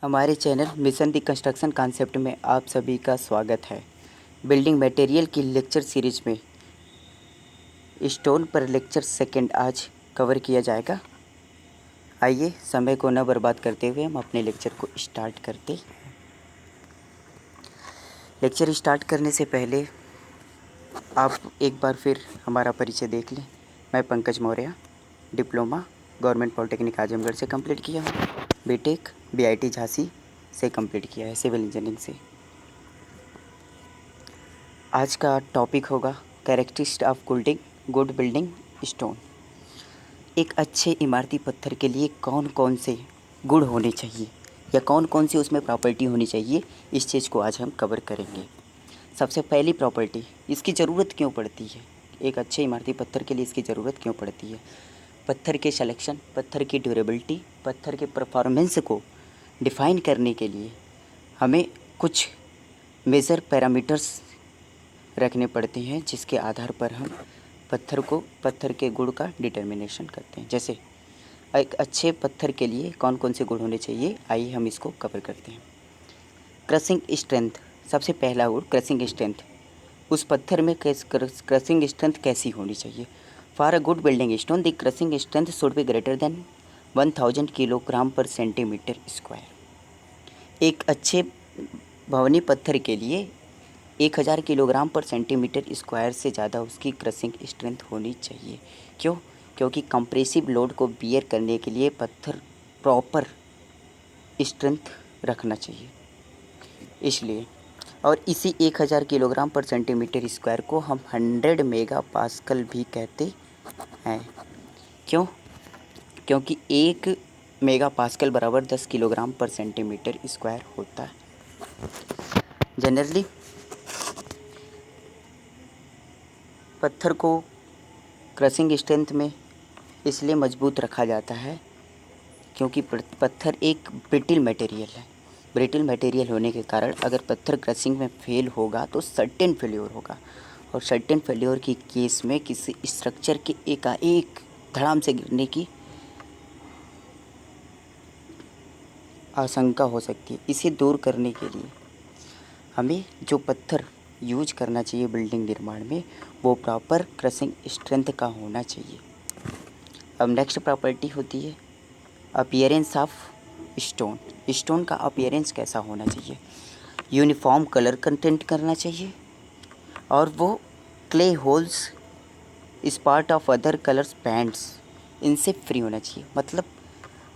हमारे channel mission दी construction concept में आप सभी का स्वागत है। बिल्डिंग मटेरियल की लेक्चर सीरीज में स्टोन पर लेक्चर सेकंड आज कवर किया जाएगा। आइए समय को न बर्बाद करते हुए हम अपने लेक्चर को स्टार्ट करते। लेक्चर स्टार्ट करने से पहले आप एक बार फिर हमारा परिचय देख लें। मैं Pankaj Maurya, diploma government polytechnic Azamgarh से कंप्लीट किया हूँ। बीटेक बीआईटी झांसी से कंप्लीट किया है सिविल इंजीनियरिंग से। आज का टॉपिक होगा characteristics of good building stone. एक अच्छे इमारती पत्थर के लिए कौन कौन से गुण होने चाहिए या कौन कौन सी उसमें प्रॉपर्टी होनी चाहिए, इस चीज़ को आज हम कवर करेंगे। सबसे पहली प्रॉपर्टी, इसकी ज़रूरत क्यों पड़ती है। एक अच्छे इमारती पत्थर के लिए इसकी ज़रूरत क्यों पड़ती है। पत्थर के सिलेक्शन, पत्थर की ड्यूरेबिलिटी, पत्थर के परफॉर्मेंस को डिफ़ाइन करने के लिए हमें कुछ मेजर पैरामीटर्स रखने पड़ते हैं, जिसके आधार पर हम पत्थर के गुण का डिटर्मिनेशन करते हैं। जैसे एक अच्छे पत्थर के लिए कौन कौन से गुण होने चाहिए, आइए हम इसको कवर करते हैं। क्रशिंग स्ट्रेंथ, सबसे पहला गुण क्रशिंग स्ट्रेंथ। उस पत्थर में क्रशिंग स्ट्रेंथ कैसी होनी चाहिए। For a good building stone the crushing strength should be greater than 1000 kilogram पर सेंटीमीटर स्क्वायर। एक अच्छे भवनी पत्थर के लिए 1000 किलोग्राम पर सेंटीमीटर स्क्वायर से ज़्यादा उसकी क्रशिंग स्ट्रेंथ होनी चाहिए। क्यों? क्योंकि कंप्रेसिव लोड को बियर करने के लिए पत्थर प्रॉपर स्ट्रेंथ रखना चाहिए, इसलिए। और इसी 1000 किलोग्राम पर सेंटीमीटर स्क्वायर को हम 100 मेगा पास्कल भी कहते हैं। क्यों? क्योंकि 1 मेगा पास्कल बराबर 10 किलोग्राम पर सेंटीमीटर स्क्वायर होता है। जनरली पत्थर को क्रशिंग स्ट्रेंथ में इसलिए मजबूत रखा जाता है क्योंकि पत्थर एक ब्रिटिल मटेरियल है। ब्रिटिल मटेरियल होने के कारण अगर पत्थर क्रशिंग में फेल होगा तो सर्टेन फेल्योर होगा, और सर्टेन फेल्योर की केस में किसी स्ट्रक्चर के एकाएक धड़ाम से गिरने की आशंका हो सकती है। इसे दूर करने के लिए हमें जो पत्थर यूज करना चाहिए बिल्डिंग निर्माण में, वो प्रॉपर क्रशिंग स्ट्रेंथ का होना चाहिए। अब नेक्स्ट प्रॉपर्टी होती है अपीयरेंस ऑफ स्टोन। स्टोन का अपीयरेंस कैसा होना चाहिए। यूनिफॉर्म कलर कंटेंट करना चाहिए, और वो clay holes spot of other colours bands इनसे फ्री होना चाहिए। मतलब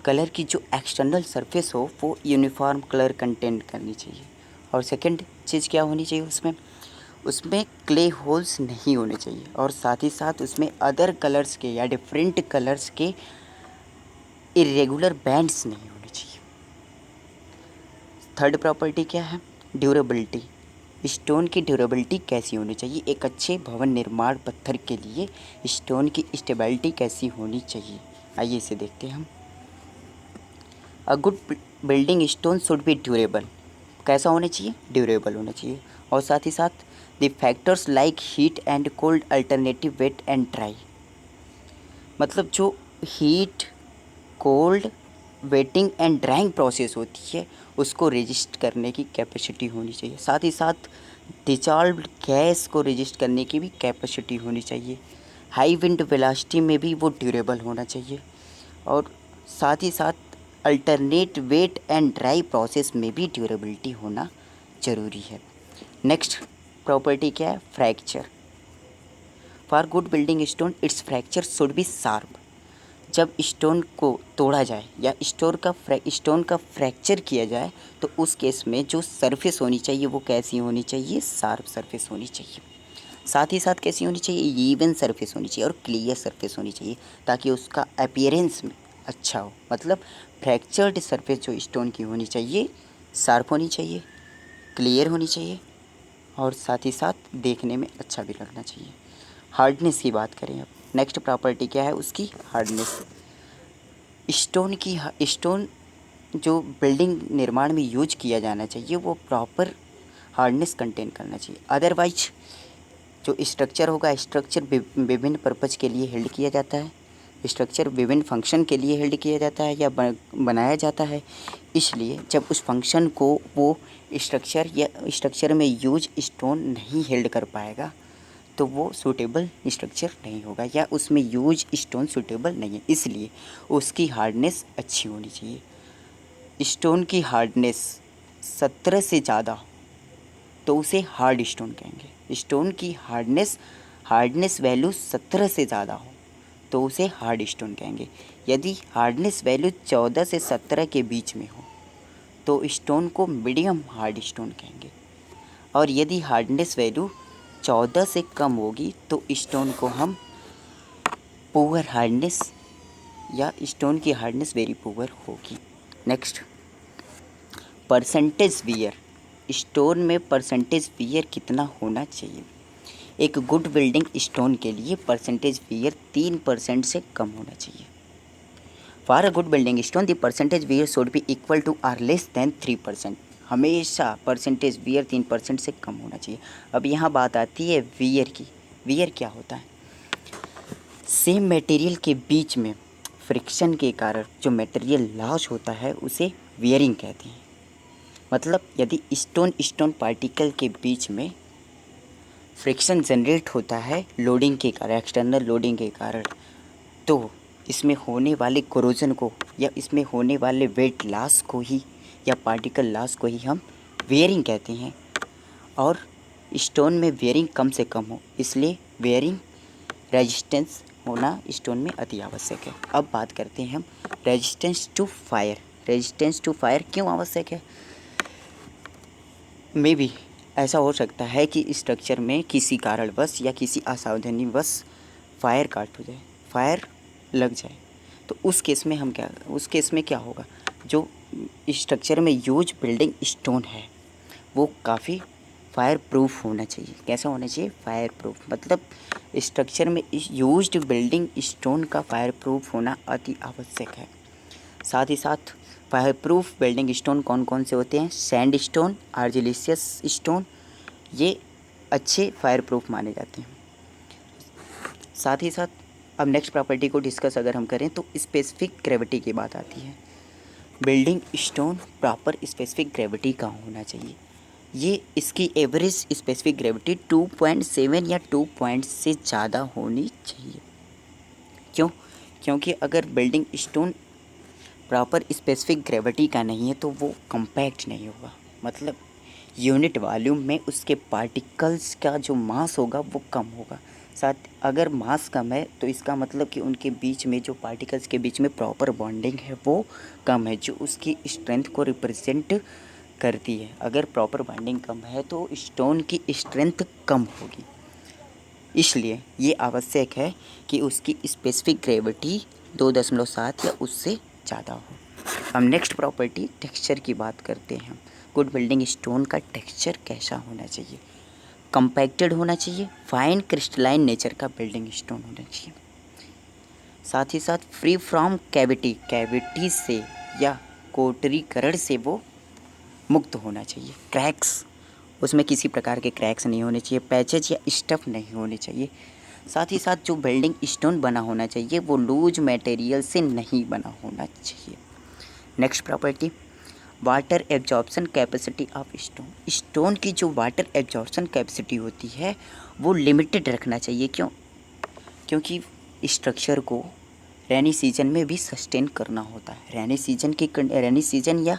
कलर की जो एक्सटर्नल सरफेस हो वो यूनिफॉर्म कलर कंटेंट करनी चाहिए। और सेकंड चीज़ क्या होनी चाहिए, उसमें क्ले होल्स नहीं होने चाहिए, और साथ ही साथ उसमें अदर कलर्स के या डिफरेंट कलर्स के इरेगुलर बैंड्स नहीं होने चाहिए। थर्ड प्रॉपर्टी क्या है, ड्यूरेबिलिटी। स्टोन की ड्यूरेबिलिटी कैसी होनी चाहिए। एक अच्छे भवन निर्माण पत्थर के लिए स्टोन की स्टेबिलिटी कैसी होनी चाहिए, आइए इसे देखते हैं हम। अ good building stone should be durable. कैसा होना चाहिए, ड्यूरेबल होना चाहिए। और साथ ही साथ the factors like heat and cold alternative wet and dry. मतलब जो heat, cold, wetting and drying process होती है उसको रेजिस्ट करने की कैपेसिटी होनी चाहिए। साथ ही साथ डिसॉल्व्ड गैस को रेजिस्ट करने की भी कैपेसिटी होनी चाहिए। हाई विंड वेलोसिटी में भी वो ड्यूरेबल होना चाहिए, और साथ ही साथ alternate wet and dry process में भी ड्यूरेबिलिटी होना ज़रूरी है। नेक्स्ट प्रॉपर्टी क्या है, fracture. For good building stone it's fracture should be sharp. जब स्टोन को तोड़ा जाए या स्टोन का फ्रैक्चर किया जाए तो उस केस में जो सरफेस होनी चाहिए वो कैसी होनी चाहिए, शार्प सरफेस होनी चाहिए। साथ ही साथ कैसी होनी चाहिए, इवन सरफेस होनी चाहिए और क्लियर सरफेस होनी चाहिए, ताकि उसका अपीयरेंस में अच्छा हो। मतलब फ्रैक्चर्ड सरफेस जो स्टोन की होनी चाहिए, शार्प होनी चाहिए, क्लियर होनी चाहिए, और साथ ही साथ देखने में अच्छा भी लगना चाहिए। हार्डनेस की बात करें अब, नेक्स्ट प्रॉपर्टी क्या है उसकी, हार्डनेस। स्टोन जो बिल्डिंग निर्माण में यूज किया जाना चाहिए वो प्रॉपर हार्डनेस कंटेन करना चाहिए। अदरवाइज जो स्ट्रक्चर होगा, स्ट्रक्चर विभिन्न पर्पज़ के लिए हेल्ड किया जाता है, स्ट्रक्चर विभिन्न फंक्शन के लिए हेल्ड किया जाता है या बनाया जाता है, इसलिए जब उस फंक्शन को वो स्ट्रक्चर में यूज स्टोन नहीं हेल्ड कर पाएगा तो वो सूटेबल स्ट्रक्चर नहीं होगा या उसमें यूज स्टोन सूटेबल नहीं है। इसलिए उसकी हार्डनेस अच्छी होनी चाहिए। स्टोन की हार्डनेस 17 से ज़्यादा तो उसे हार्ड स्टोन कहेंगे। स्टोन की हार्डनेस वैल्यू 17 से ज़्यादा हो तो उसे हार्ड स्टोन कहेंगे। यदि हार्डनेस वैल्यू 14 से 17 के बीच में हो तो स्टोन को मीडियम हार्ड स्टोन कहेंगे, और यदि हार्डनेस वैल्यू 14 से कम होगी तो स्टोन को हम पुअर हार्डनेस या स्टोन की हार्डनेस वेरी पुअर होगी। Next, percentage wear. स्टोन में परसेंटेज वियर कितना होना चाहिए? एक गुड बिल्डिंग स्टोन के लिए परसेंटेज वियर 3% से कम होना चाहिए। For a good building stone the percentage wear should be equal to or less than 3%। हमेशा परसेंटेज वियर 3% से कम होना चाहिए। अब यहाँ बात आती है वियर की। वियर क्या होता है? सेम मटेरियल के बीच में फ्रिक्शन के कारण जो मटेरियल लॉस होता है उसे वियरिंग कहते हैं। मतलब यदि स्टोन पार्टिकल के बीच में फ्रिक्शन जनरेट होता है लोडिंग के कारण, एक्सटर्नल लोडिंग के कारण, तो इसमें होने वाले कोरोजन को या इसमें होने वाले वेट लॉस को ही या पार्टिकल लॉस को ही हम वेयरिंग कहते हैं। और स्टोन में वेयरिंग कम से कम हो, इसलिए वेयरिंग रेजिस्टेंस होना स्टोन में अति आवश्यक है। अब बात करते हैं हम resistance to fire. Resistance to fire क्यों आवश्यक है? मे बी ऐसा हो सकता है कि स्ट्रक्चर में किसी कारणवश या किसी असावधानीवश फायर काट हो जाए, फायर लग जाए, तो उस केस में क्या होगा? जो स्ट्रक्चर में यूज बिल्डिंग स्टोन है वो काफ़ी फायर प्रूफ होना चाहिए। कैसा होना चाहिए? Fire proof. मतलब स्ट्रक्चर में यूज्ड बिल्डिंग स्टोन का फायर प्रूफ होना अति आवश्यक है। साथ ही साथ फायर प्रूफ बिल्डिंग स्टोन कौन कौन से होते हैं? सैंड स्टोन, आर्जिलेशियस स्टोन, ये अच्छे फायर प्रूफ माने जाते हैं। साथ ही साथ अब नेक्स्ट प्रॉपर्टी को डिस्कस अगर हम करें तो स्पेसिफिक ग्रेविटी की बात आती है। Building stone proper specific gravity का होना चाहिए। ये इसकी एवरेज स्पेसिफिक ग्रेविटी 2.7 या 2 पॉइंट से ज़्यादा होनी चाहिए। क्यों? क्योंकि अगर building stone proper specific gravity का नहीं है तो वो कम्पैक्ट नहीं होगा। मतलब यूनिट वॉल्यूम में उसके पार्टिकल्स का जो मास होगा वो कम होगा। साथ अगर मास कम है तो इसका मतलब कि उनके बीच में जो पार्टिकल्स के बीच में प्रॉपर बॉन्डिंग है वो कम है, जो उसकी स्ट्रेंथ को रिप्रेजेंट करती है। अगर प्रॉपर बॉन्डिंग कम है तो स्टोन की स्ट्रेंथ कम होगी। इसलिए ये आवश्यक है कि उसकी स्पेसिफिक ग्रेविटी 2.7 या उससे ज़्यादा हो। हम नेक्स्ट प्रॉपर्टी टेक्सचर की बात करते हैं। गुड बिल्डिंग स्टोन का टेक्सचर कैसा होना चाहिए? कंपैक्टेड होना चाहिए, फाइन क्रिस्टलाइन नेचर का बिल्डिंग स्टोन होना चाहिए। साथ ही साथ फ्री फ्रॉम कैविटी से या कोटरीकरण से वो मुक्त होना चाहिए। क्रैक्स, उसमें किसी प्रकार के क्रैक्स नहीं होने चाहिए, पैचेज या स्टफ नहीं होने चाहिए। साथ ही साथ जो बिल्डिंग स्टोन बना होना चाहिए वो लूज मटेरियल से नहीं बना होना चाहिए। Next property, water absorption capacity of stone. Stone की जो वाटर एब्जॉर्प्शन कैपेसिटी होती है वो लिमिटेड रखना चाहिए। क्यों? क्योंकि स्ट्रक्चर को रेनी सीजन में भी सस्टेन करना होता है। रेनी सीजन या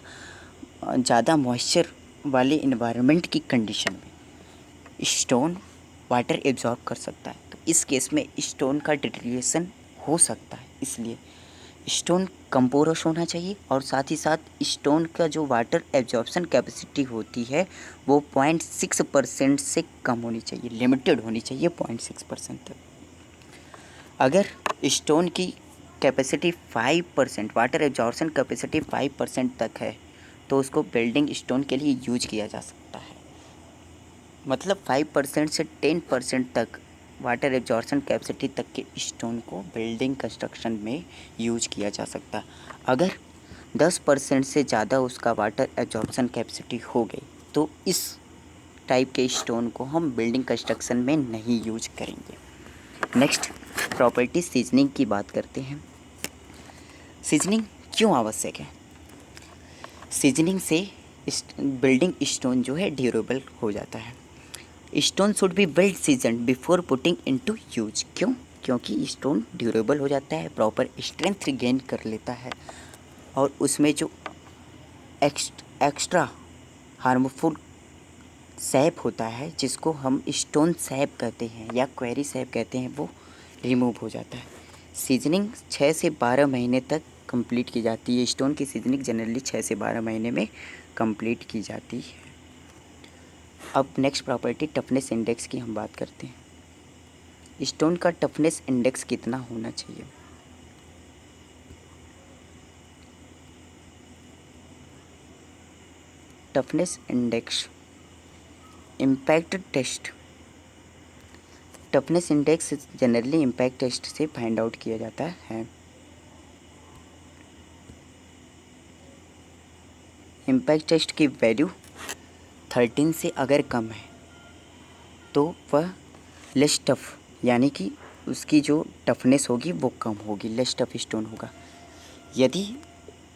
ज़्यादा मॉइस्चर वाले इन्वायरमेंट की कंडीशन में स्टोन वाटर एब्जॉर्ब कर सकता है, तो इस केस में स्टोन का डिटेरियोरेशन हो सकता है। इसलिए स्टोन कंपोरस होना चाहिए और साथ ही साथ स्टोन का जो वाटर एब्जॉर्प्शन कैपेसिटी होती है वो 0.6% से कम होनी चाहिए, लिमिटेड होनी चाहिए 0.6% तक। अगर स्टोन की कैपेसिटी 5%, वाटर एब्जॉर्प्शन कैपेसिटी 5% तक है तो उसको बिल्डिंग स्टोन के लिए यूज किया जा सकता है। मतलब 5% से 10% तक वाटर एब्जॉर्प्शन कैपेसिटी तक के स्टोन को बिल्डिंग कंस्ट्रक्शन में यूज किया जा सकता है। अगर 10% से ज़्यादा उसका वाटर एब्जॉर्प्शन कैपेसिटी हो गई तो इस टाइप के स्टोन को हम बिल्डिंग कंस्ट्रक्शन में नहीं यूज करेंगे। नेक्स्ट प्रॉपर्टी सीजनिंग की बात करते हैं। सीजनिंग क्यों आवश्यक है? सीजनिंग से बिल्डिंग स्टोन जो है ड्यूरेबल हो जाता है। Stone should be well season before putting into use. क्यों? क्योंकि स्टोन ड्यूरेबल हो जाता है, प्रॉपर स्ट्रेंथ गेन कर लेता है और उसमें जो एक्स्ट्रा हार्मफुल सैप होता है जिसको हम स्टोन सैप कहते हैं या क्वेरी सैप कहते हैं, वो रिमूव हो जाता है। सीजनिंग 6 से 12 महीने तक कंप्लीट की जाती है। स्टोन की सीजनिंग जनरली 6 से 12 महीने में कंप्लीट की जाती है। अब नेक्स्ट प्रॉपर्टी टफनेस इंडेक्स की हम बात करते हैं। स्टोन का टफनेस इंडेक्स कितना होना चाहिए? Toughness index impact test. Toughness index generally impact test से फाइंड आउट किया जाता है। इम्पैक्ट टेस्ट की वैल्यू 13 से अगर कम है तो वह लेस टफ, यानी कि उसकी जो टफनेस होगी वो कम होगी, लेस टफ स्टोन होगा। यदि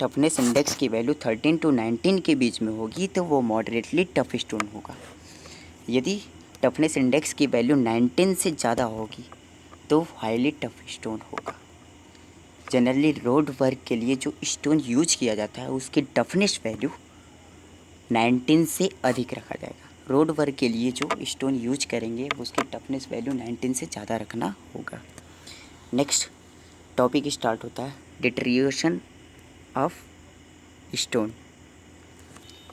टफनेस इंडेक्स की वैल्यू 13 to 19 के बीच में होगी तो वो मॉडरेटली टफ स्टोन होगा। यदि टफनेस इंडेक्स की वैल्यू 19 से ज़्यादा होगी तो हाईली टफ स्टोन होगा। जनरली रोड वर्क के लिए जो स्टोन यूज किया जाता है उसकी टफनेस वैल्यू 19 से अधिक रखा जाएगा। रोड वर्क के लिए जो स्टोन यूज करेंगे उसकी टफनेस वैल्यू 19 से ज़्यादा रखना होगा। नेक्स्ट टॉपिक स्टार्ट होता है डिटेरियोरेशन ऑफ स्टोन।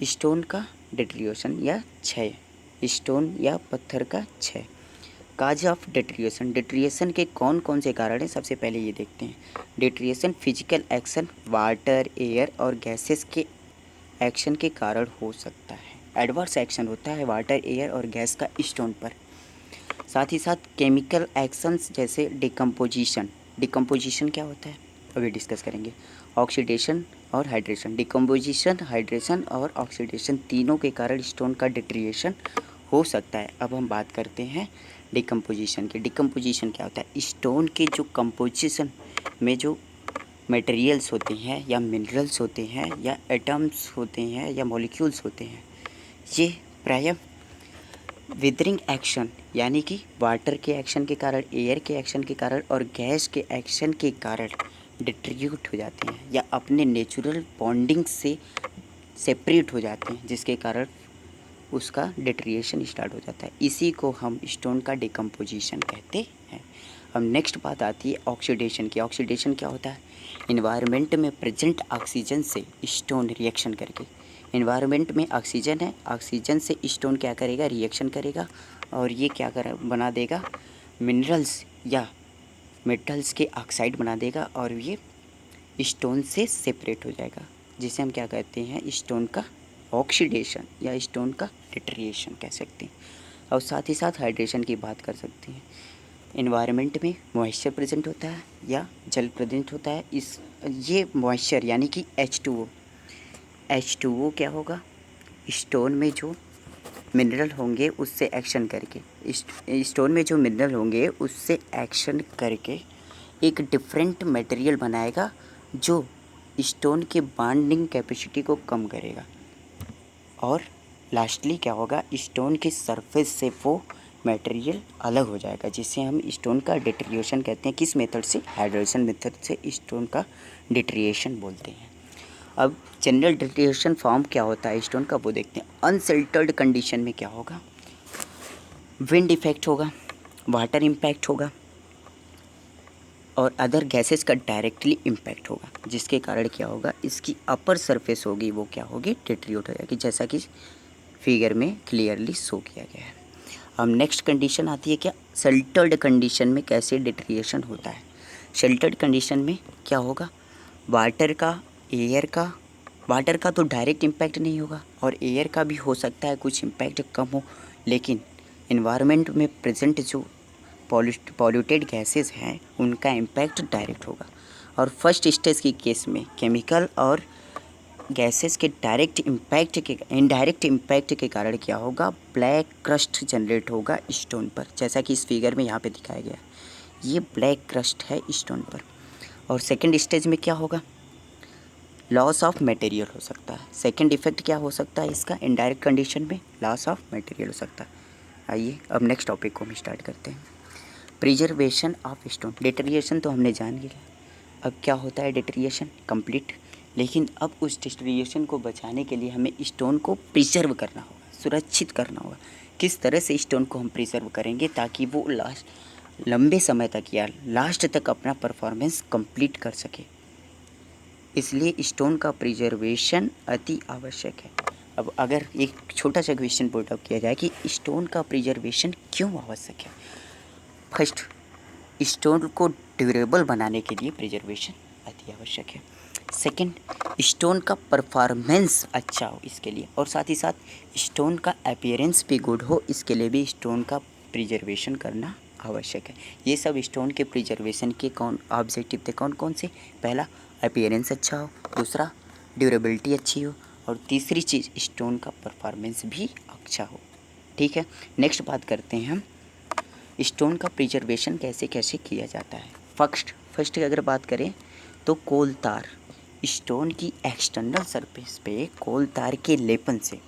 स्टोन का डिटेरियोरेशन या क्षय, स्टोन या पत्थर का क्षय। काज ऑफ डिटेरियोरेशन, डिटेरियोरेशन के कौन कौन से कारण हैं सबसे पहले ये देखते हैं। Deterioration physical action, water, air और गैसेस के एक्शन के कारण हो सकता है। एडवर्स एक्शन होता है वाटर, एयर और गैस का स्टोन पर। साथ ही साथ केमिकल एक्शंस जैसे डिकम्पोजिशन। डिकम्पोजिशन क्या होता है अभी डिस्कस करेंगे। ऑक्सीडेशन और हाइड्रेशन। डिकम्पोजिशन, हाइड्रेशन और ऑक्सीडेशन तीनों के कारण स्टोन का डिटेरियोरेशन हो सकता है। अब हम बात करते हैं डिकम्पोजिशन की। डिकम्पोजिशन क्या होता है? स्टोन के जो कंपोजिशन में जो मटेरियल्स होते हैं या मिनरल्स होते हैं या एटम्स होते हैं या मॉलिक्यूल्स होते हैं, ये प्रायः विदरिंग एक्शन यानी कि वाटर के एक्शन के कारण, एयर के एक्शन के कारण और गैस के एक्शन के कारण डिट्रीब्यूट हो जाते हैं या अपने नेचुरल बॉन्डिंग से सेपरेट हो जाते हैं, जिसके कारण उसका डिटेरियोरेशन स्टार्ट हो जाता है। इसी को हम स्टोन का डिकम्पोजिशन कहते हैं। अब नेक्स्ट बात आती है ऑक्सीडेशन की। ऑक्सीडेशन क्या होता है? इन्वायरमेंट में प्रेजेंट ऑक्सीजन से स्टोन रिएक्शन करके, इन्वायरमेंट में ऑक्सीजन है, ऑक्सीजन से स्टोन क्या करेगा? रिएक्शन करेगा और ये क्या बना देगा? मिनरल्स या मेटल्स के ऑक्साइड बना देगा और ये स्टोन से सेपरेट हो जाएगा, जिसे हम क्या कहते हैं? स्टोन का ऑक्सीडेशन या स्टोन का डिटेरियोरेशन कह सकते हैं। और साथ ही साथ हाइड्रेशन की बात कर सकते हैं। इन्वायरमेंट में मॉइस्चर प्रेजेंट होता है या जल प्रेजेंट होता है। ये मॉइस्चर यानी कि H2O क्या होगा? स्टोन में जो मिनरल होंगे उससे एक्शन करके, स्टोन में जो मिनरल होंगे उससे एक्शन करके एक डिफरेंट मटेरियल बनाएगा जो स्टोन के बॉन्डिंग कैपेसिटी को कम करेगा। और लास्टली क्या होगा? स्टोन के सरफेस से वो मटेरियल अलग हो जाएगा, जिसे हम स्टोन का डिटेरियोरेशन कहते हैं। किस मेथड से? हाइड्रेशन मेथड से स्टोन का डिटेरियोरेशन बोलते हैं। अब जनरल डिटेरियोरेशन फॉर्म क्या होता है स्टोन का, वो देखते हैं। अनसेल्टर्ड कंडीशन में क्या होगा? विंड इफेक्ट होगा, वाटर इम्पैक्ट होगा और अदर गैसेस का डायरेक्टली इम्पैक्ट होगा, जिसके कारण क्या होगा? इसकी अपर सरफेस होगी वो क्या होगी? डिटेरियोरेट हो जाएगी, जैसा कि फिगर में क्लियरली शो किया गया है। अब नेक्स्ट कंडीशन आती है क्या? शेल्टर्ड कंडीशन में कैसे डिटेरियोरेशन होता है? शेल्टर्ड कंडीशन में क्या होगा? वाटर का, एयर का, वाटर का तो डायरेक्ट इम्पैक्ट नहीं होगा और एयर का भी हो सकता है कुछ इम्पैक्ट कम हो, लेकिन इन्वायरमेंट में प्रेजेंट जो पॉल्यूटेड गैसेस हैं उनका इम्पैक्ट डायरेक्ट होगा। और फर्स्ट स्टेज की केस में केमिकल और गैसेस के इनडायरेक्ट इम्पैक्ट के कारण क्या होगा? ब्लैक क्रस्ट जनरेट होगा स्टोन पर, जैसा कि इस फिगर में यहाँ पे दिखाया गया है। ये ब्लैक क्रस्ट है स्टोन पर। और सेकंड स्टेज में क्या होगा, लॉस ऑफ मटेरियल हो सकता है। सेकंड इफेक्ट क्या हो सकता है इसका, इनडायरेक्ट कंडीशन में लॉस ऑफ मटेरियल हो सकता है। आइए अब नेक्स्ट टॉपिक को हम स्टार्ट करते हैं, प्रिजर्वेशन ऑफ स्टोन। डिटेरिएशन तो हमने जान लिया, अब क्या होता है डिटेरिएशन कंप्लीट। लेकिन अब उस डिटेरिएशन को बचाने के लिए हमें स्टोन को प्रिजर्व करना होगा, सुरक्षित करना होगा। किस तरह से स्टोन को हम प्रिजर्व करेंगे ताकि वो लंबे समय तक या लास्ट तक अपना परफॉर्मेंस कंप्लीट कर सके। इसलिए स्टोन का प्रिजर्वेशन अति आवश्यक है। अब अगर एक छोटा सा क्वेश्चन पुट अप किया जाए कि स्टोन का प्रिजर्वेशन क्यों आवश्यक है। फर्स्ट, स्टोन को ड्यूरेबल बनाने के लिए प्रिजर्वेशन अति आवश्यक है। सेकंड, स्टोन का परफॉर्मेंस अच्छा हो इसके लिए, और साथ ही साथ स्टोन का अपीयरेंस भी गुड हो, इसके लिए भी स्टोन का प्रिजर्वेशन करना आवश्यक है। ये सब स्टोन के प्रिजर्वेशन के कौन ऑब्जेक्टिव थे, कौन कौन से। पहला, अपीयरेंस अच्छा हो, दूसरा ड्यूरेबिलिटी अच्छी हो, और तीसरी चीज़ स्टोन का परफॉर्मेंस भी अच्छा हो। ठीक है, नेक्स्ट बात करते हैं हम स्टोन का प्रिजर्वेशन कैसे कैसे किया जाता है। फर्स्ट अगर बात करें तो कोल तार, स्टोन की एक्सटर्नल सरफेस पे कोल तार के लेपन से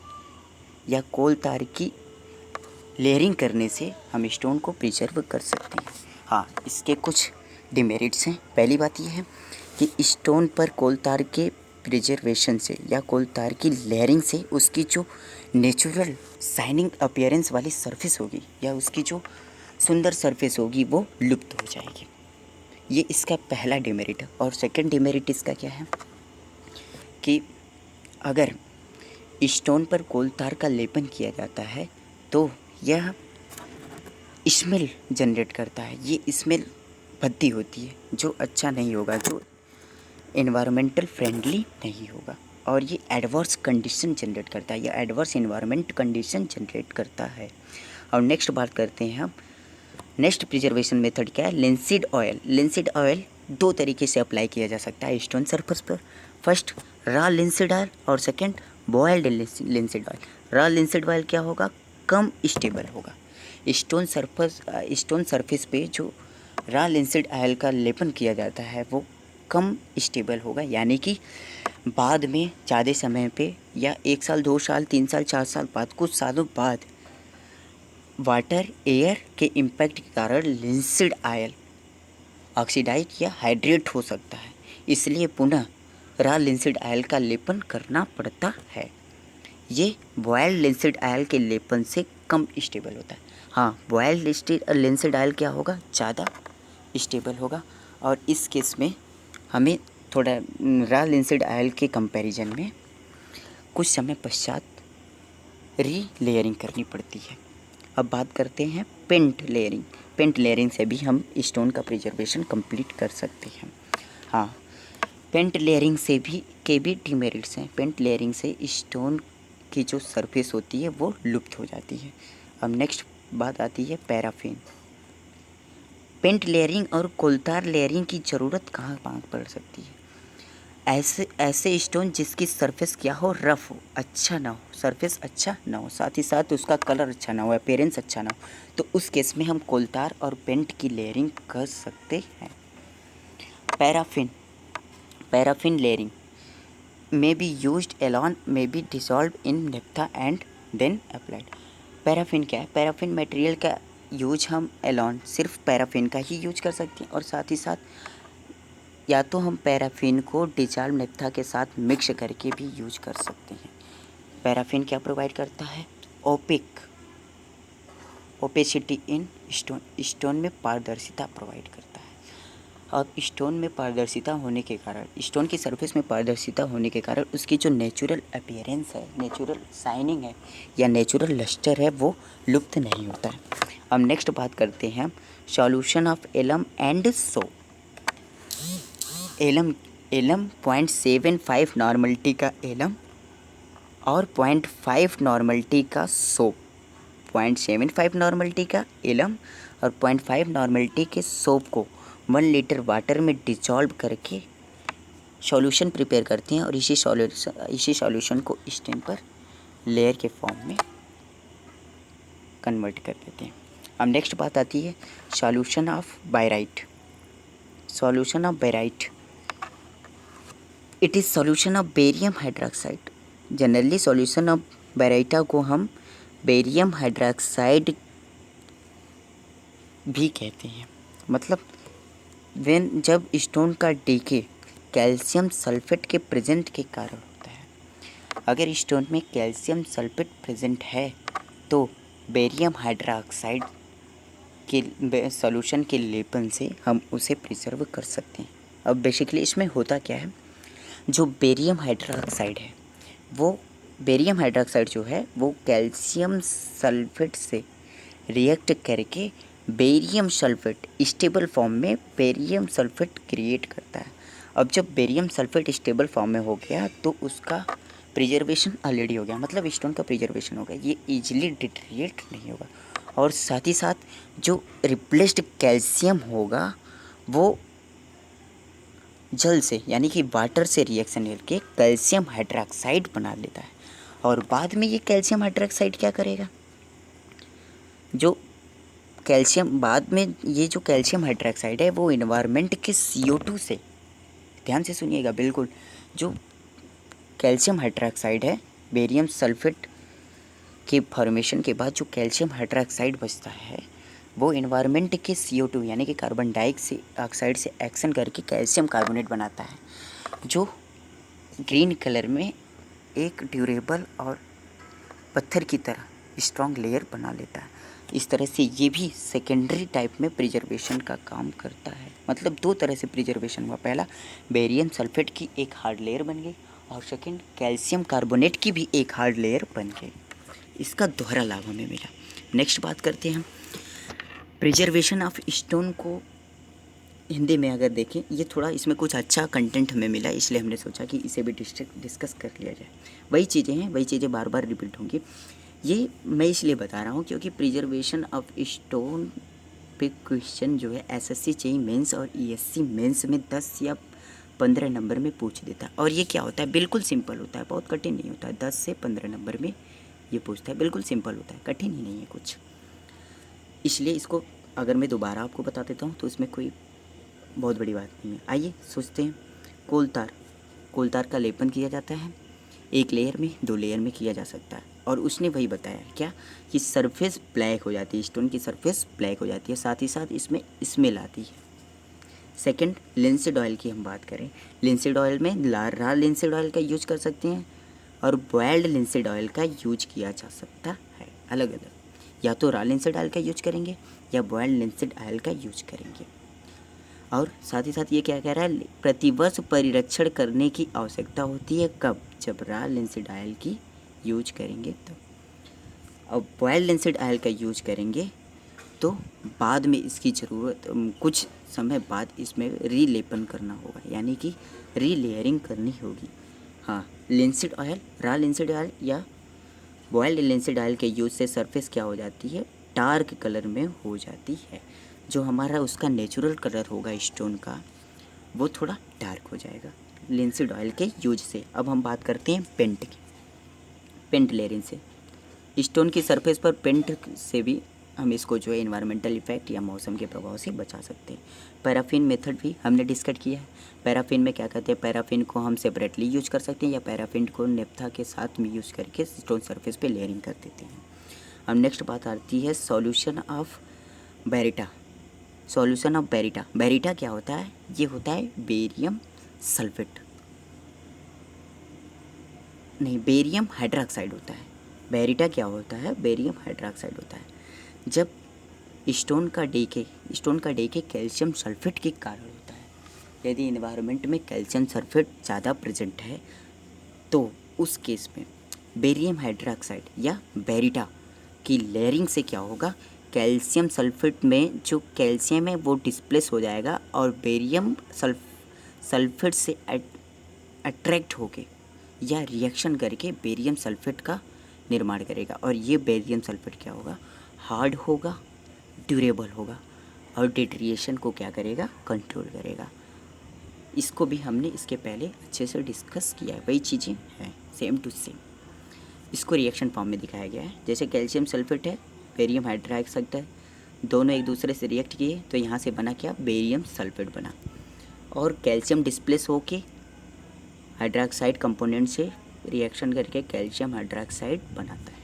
या कोल तार की लेयरिंग करने से हम स्टोन को प्रिजर्व कर सकते हैं। हाँ, इसके कुछ डिमेरिट्स हैं। पहली बात यह है कि स्टोन पर कोल तार के प्रिजर्वेशन से या कोल तार की लेयरिंग से उसकी जो नेचुरल शाइनिंग अपीयरेंस वाली सरफेस होगी या उसकी जो सुंदर सरफेस होगी वो लुप्त हो जाएगी। ये इसका पहला डिमेरिट है। और सेकंड डिमेरिट इसका क्या है कि अगर स्टोन पर कोल तार का लेपन किया जाता है तो यह स्मेल जनरेट करता है। ये स्मेल भद्दी होती है जो अच्छा नहीं होगा, जो एनवायरमेंटल फ्रेंडली नहीं होगा, और ये एडवर्स कंडीशन जनरेट करता है या एडवर्स एनवायरमेंट कंडीशन जनरेट करता है। और नेक्स्ट बात करते हैं हम, नेक्स्ट प्रिजर्वेशन मेथड क्या है, लिंसीड ऑयल। लिंसीड ऑयल दो तरीके से अप्लाई किया जा सकता है स्टोन सरफेस पर। फर्स्ट, रॉ लिंसीड ऑयल, और second boiled linseed oil. Raw linseed oil क्या होगा, कम स्टेबल होगा। स्टोन सरफेस पे जो रॉ लिंसीड ऑयल का लेपन किया जाता है वो कम स्टेबल होगा, यानी कि बाद में ज़्यादा समय पे या 1 साल 2 साल 3 साल 4 साल बाद, कुछ सालों बाद वाटर एयर के इम्पैक्ट के कारण लिंसीड ऑयल ऑक्सीडाइज या हाइड्रेट हो सकता है, इसलिए पुनः रॉ लिंसीड ऑयल का लेपन करना पड़ता है। ये बॉयल्ड लिंसीड ऑयल के लेपन से कम स्टेबल होता है। हाँ, बॉयल्ड लिंसीड ऑयल क्या होगा, ज़्यादा स्टेबल होगा, और इस केस में हमें थोड़ा रॉ लिंसीड ऑयल के कंपैरिजन में कुछ समय पश्चात री लेयरिंग करनी पड़ती है। अब बात करते हैं पेंट लेयरिंग। पेंट लेयरिंग से भी हम स्टोन का प्रिजर्वेशन कंप्लीट कर सकते हैं। हाँ, पेंट लेयरिंग से भी डिमेरिट्स हैं। पेंट लेयरिंग से स्टोन की जो सरफेस होती है वो लुप्त हो जाती है। अब नेक्स्ट बात आती है पैराफिन। पेंट लेयरिंग और कोलतार लेयरिंग की ज़रूरत कहाँ पड़ सकती है, ऐसे स्टोन जिसकी सरफेस क्या हो, रफ़ हो, अच्छा ना हो, सरफेस अच्छा ना हो, साथ ही साथ उसका कलर अच्छा ना हो, अपीयरेंस अच्छा ना हो, तो उस केस में हम कोलतार और पेंट की लेयरिंग कर सकते हैं। Paraffin layering may be used alone, may be dissolved in naphtha and then applied। Paraffin क्या है, पैराफिन मटेरियल का यूज हम एलॉन सिर्फ पैराफिन का ही यूज कर सकते हैं, और साथ ही साथ या तो हम पैराफिन को डिजॉल्व नेप्था के साथ मिक्स करके भी यूज कर सकते हैं। पैराफिन क्या प्रोवाइड करता है, ओपेसिटी इन स्टोन में पारदर्शिता प्रोवाइड करता है। और स्टोन में पारदर्शिता होने के कारण, स्टोन की सरफेस में पारदर्शिता होने के कारण उसकी जो नेचुरल अपीयरेंस है, नेचुरल शाइनिंग है या नेचुरल लस्टर है वो लुप्त नहीं होता है। अब नेक्स्ट बात करते हैं solution of alum and soap. Alum 0.75 normality का एलम और 0.5 नॉर्मलिटी का सोप। 0.75 नॉर्मलिटी का एलम और 0.5 नॉर्मलिटी के सोप को 1 लीटर वाटर में डिजॉल्व करके सॉल्यूशन प्रिपेयर करते हैं, और इसी सॉल्यूशन को स्टेन पर लेयर के फॉर्म में कन्वर्ट कर देते हैं। अब नेक्स्ट बात आती है solution of baryta. Solution of baryta, it is solution of barium hydroxide. Generally solution of baryta को हम बेरियम हाइड्रोक्साइड भी कहते हैं। मतलब जब स्टोन का डीके कैल्शियम सल्फेट के प्रेजेंट के कारण होता है। अगर स्टोन में कैल्शियम सल्फेट प्रेजेंट है तो बेरियम हाइड्रोक्साइड के सॉल्यूशन के लेपन से हम उसे प्रिजर्व कर सकते हैं। अब बेसिकली इसमें होता क्या है, जो बेरियम हाइड्रोक्साइड है वो बेरियम हाइड्रोक्साइड जो है वो कैल्शियम सल्फेट से रिएक्ट करके बेरियम सल्फेट स्टेबल फॉर्म में बेरियम सल्फेट क्रिएट करता है। अब जब बेरियम सल्फेट स्टेबल फॉर्म में हो गया तो उसका प्रिजर्वेशन ऑलरेडी हो गया, मतलब स्टोन का प्रिजर्वेशन हो गया, ये इजीली डिटेरिएट नहीं होगा। और साथ ही साथ जो रिप्लेस्ड कैल्शियम होगा वो जल से यानी कि वाटर से रिएक्शन करके कैल्शियम हाइड्रोक्साइड बना लेता है। और बाद में ये कैल्शियम हाइड्रोक्साइड क्या करेगा, जो कैल्शियम बाद में ये जो कैल्शियम हाइड्रोक्साइड है वो इन्वायरमेंट के CO2 से, ध्यान से सुनिएगा बिल्कुल, जो कैल्शियम हाइड्रोक्साइड है बेरियम सल्फेट के फॉर्मेशन के बाद जो कैल्शियम हाइड्रोक्साइड बचता है वो इन्वायरमेंट के CO2 यानी कि कार्बन डाइऑक्साइड से एक्शन करके कैल्शियम कार्बोनेट बनाता है, जो ग्रीन कलर में एक ड्यूरेबल और पत्थर की तरह स्ट्रॉन्ग लेयर बना लेता है। इस तरह से ये भी सेकेंडरी टाइप में प्रिजर्वेशन का काम करता है। मतलब दो तरह से प्रिजर्वेशन हुआ, पहला बेरियम सल्फेट की एक हार्ड लेयर बन गई और सेकेंड कैल्शियम कार्बोनेट की भी एक हार्ड लेयर बन गई। इसका दोहरा लाभ हमें मिला। नेक्स्ट बात करते हैं हम प्रिजर्वेशन ऑफ स्टोन को हिंदी में अगर देखें, ये थोड़ा इसमें कुछ अच्छा कंटेंट हमें मिला इसलिए हमने सोचा कि इसे भी डिस्कस कर लिया जाए। वही चीज़ें हैं, वही चीज़ें बार बार रिपीट होंगी। ये मैं इसलिए बता रहा हूँ क्योंकि प्रिजर्वेशन ऑफ स्टोन पे क्वेश्चन जो है SSC जेईई मेंस और ESC मेंस में 10 या 15 नंबर में पूछ देता है। और ये क्या होता है, बिल्कुल सिंपल होता है, बहुत कठिन नहीं होता है। 10 से 15 नंबर में ये पूछता है, बिल्कुल सिंपल होता है, कठिन ही नहीं है कुछ। इसलिए इसको अगर मैं दोबारा आपको बता देता हूँ तो इसमें कोई बहुत बड़ी बात नहीं है। आइए सोचते हैं, कोल तार का लेपन किया जाता है, एक लेयर में, 2 लेयर में किया जा सकता है। और उसने वही बताया क्या कि सरफेस ब्लैक हो जाती है, स्टोन की सरफेस ब्लैक हो जाती है, साथ ही साथ इसमें स्मेल आती है। सेकंड, लिंसीड ऑयल की हम बात करें, लिंसीड ऑयल में रॉ लिंसीड ऑयल का यूज कर सकते हैं और बॉइल्ड लिंसीड ऑयल का यूज किया जा सकता है। अलग अलग, या तो रॉ लिंसीड ऑयल का यूज करेंगे या बॉइल्ड लिंसीड ऑयल का यूज करेंगे। और साथ ही साथ ये क्या कह रहा है, प्रतिवर्ष परिरक्षण करने की आवश्यकता होती है, कब, जब रॉ लिंसीड ऑयल की यूज करेंगे तब। अब बॉइल्ड लिंसीड ऑयल का यूज करेंगे तो बाद में इसकी ज़रूरत, कुछ समय बाद इसमें रीलेपन करना होगा, यानी कि रीलेयरिंग करनी होगी। हाँ, linseed oil, raw linseed oil या बॉइल्ड लिंसीड ऑयल के यूज से सरफेस क्या हो जाती है, डार्क कलर में हो जाती है। जो हमारा उसका नेचुरल कलर होगा स्टोन का वो थोड़ा डार्क हो जाएगा लिंसीड ऑयल के यूज से। अब हम बात करते हैं पेंट की, पेंट लेयरिंग से। स्टोन की सरफेस पर पेंट से भी हम इसको जो है इन्वायरमेंटल इफेक्ट या मौसम के प्रभाव से बचा सकते हैं। पैराफिन मेथड भी हमने डिस्कस किया है। पैराफिन में क्या कहते हैं, पैराफिन को हम सेपरेटली यूज कर सकते हैं या पैराफिन को नेप्था के साथ में यूज करके स्टोन सरफेस पे लेयरिंग कर देते हैं। अब नेक्स्ट बात आती है सॉल्यूशन ऑफ बेरिटा। सॉल्यूशन ऑफ बेरिटा, बेरिटा क्या होता है, ये होता है बेरियम सल्फेट, नहीं बेरियम हाइड्रोक्साइड होता है। बेरिटा क्या होता है, बेरियम हाइड्रोक्साइड होता है। जब स्टोन का डीके कैल्शियम सल्फेट के कारण होता है। यदि इन्वायरमेंट में कैल्शियम सल्फेट ज़्यादा प्रेजेंट है तो उस केस में बेरियम हाइड्रोक्साइड या बेरिटा की लेयरिंग से क्या होगा, कैल्शियम सल्फेट में जो कैल्शियम है वो डिस्प्लेस हो जाएगा और बेरियम सल्फेट से अट्रैक्ट होके या रिएक्शन करके बेरियम सल्फेट का निर्माण करेगा। और ये बेरियम सल्फेट क्या होगा, हार्ड होगा, ड्यूरेबल होगा और डिटेरिएशन को क्या करेगा, कंट्रोल करेगा। इसको भी हमने इसके पहले अच्छे से डिस्कस किया है, वही चीज़ें हैं सेम टू सेम। इसको रिएक्शन फॉर्म में दिखाया गया है। जैसे कैल्शियम सल्फेट है, बेरियम हाइड्रोक्साइड है, दोनों एक दूसरे से रिएक्ट किए तो यहाँ से बना क्या, बेरियम सल्फेट बना, और कैल्शियम डिस्प्लेस होके हाइड्रोक्साइड कंपोनेंट से रिएक्शन करके कैल्शियम हाइड्रोक्साइड बनाता है।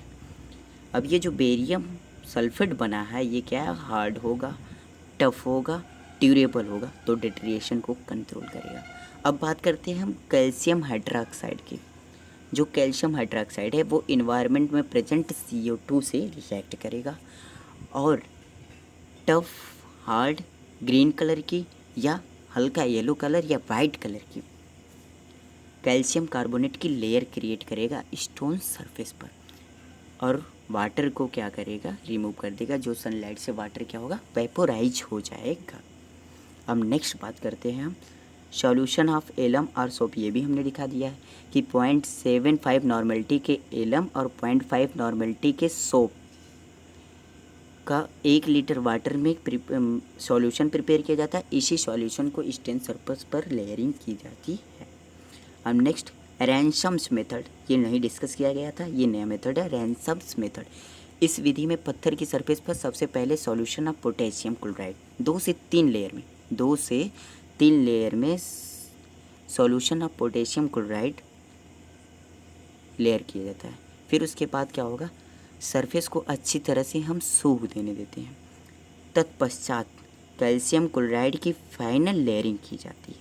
अब ये जो बेरियम सल्फेट बना है ये क्या है, हार्ड होगा, टफ होगा, ड्यूरेबल होगा, तो डिटेरिएशन को कंट्रोल करेगा। अब बात करते हैं हम कैल्शियम हाइड्रोक्साइड की। जो कैल्शियम हाइड्रोक्साइड है वो इन्वायरमेंट में प्रेजेंट CO2 से रिएक्ट करेगा और टफ, हार्ड, ग्रीन कलर की या हल्का येलो कलर या वाइट कलर की कैल्शियम कार्बोनेट की लेयर क्रिएट करेगा स्टोन सरफेस पर, और वाटर को क्या करेगा, रिमूव कर देगा। जो सनलाइट से वाटर क्या होगा, वेपोराइज हो जाएगा। अब नेक्स्ट बात करते हैं हम सॉल्यूशन ऑफ एलम और सोप। ये भी हमने दिखा दिया है कि 0.75 नॉर्मलिटी के एलम और 0.5 नॉर्मलिटी के सोप का 1 लीटर वाटर में सॉल्यूशन प्रिपेयर किया जाता है। इसी सॉल्यूशन को स्टेन सरफेस पर लेयरिंग की जाती है। अब नेक्स्ट रैंसम्स मेथड, ये नहीं डिस्कस किया गया था, ये नया मेथड है रैंसम्स मेथड। इस विधि में पत्थर की सरफेस पर सबसे पहले सॉल्यूशन ऑफ पोटेशियम क्लोराइड 2 से 3 लेयर में solution of potassium chloride layer किया जाता है। फिर उसके बाद क्या होगा, सरफेस को अच्छी तरह से हम सूख देने देते हैं। तत्पश्चात कैल्शियम क्लोराइड की फाइनल लेयरिंग की जाती है।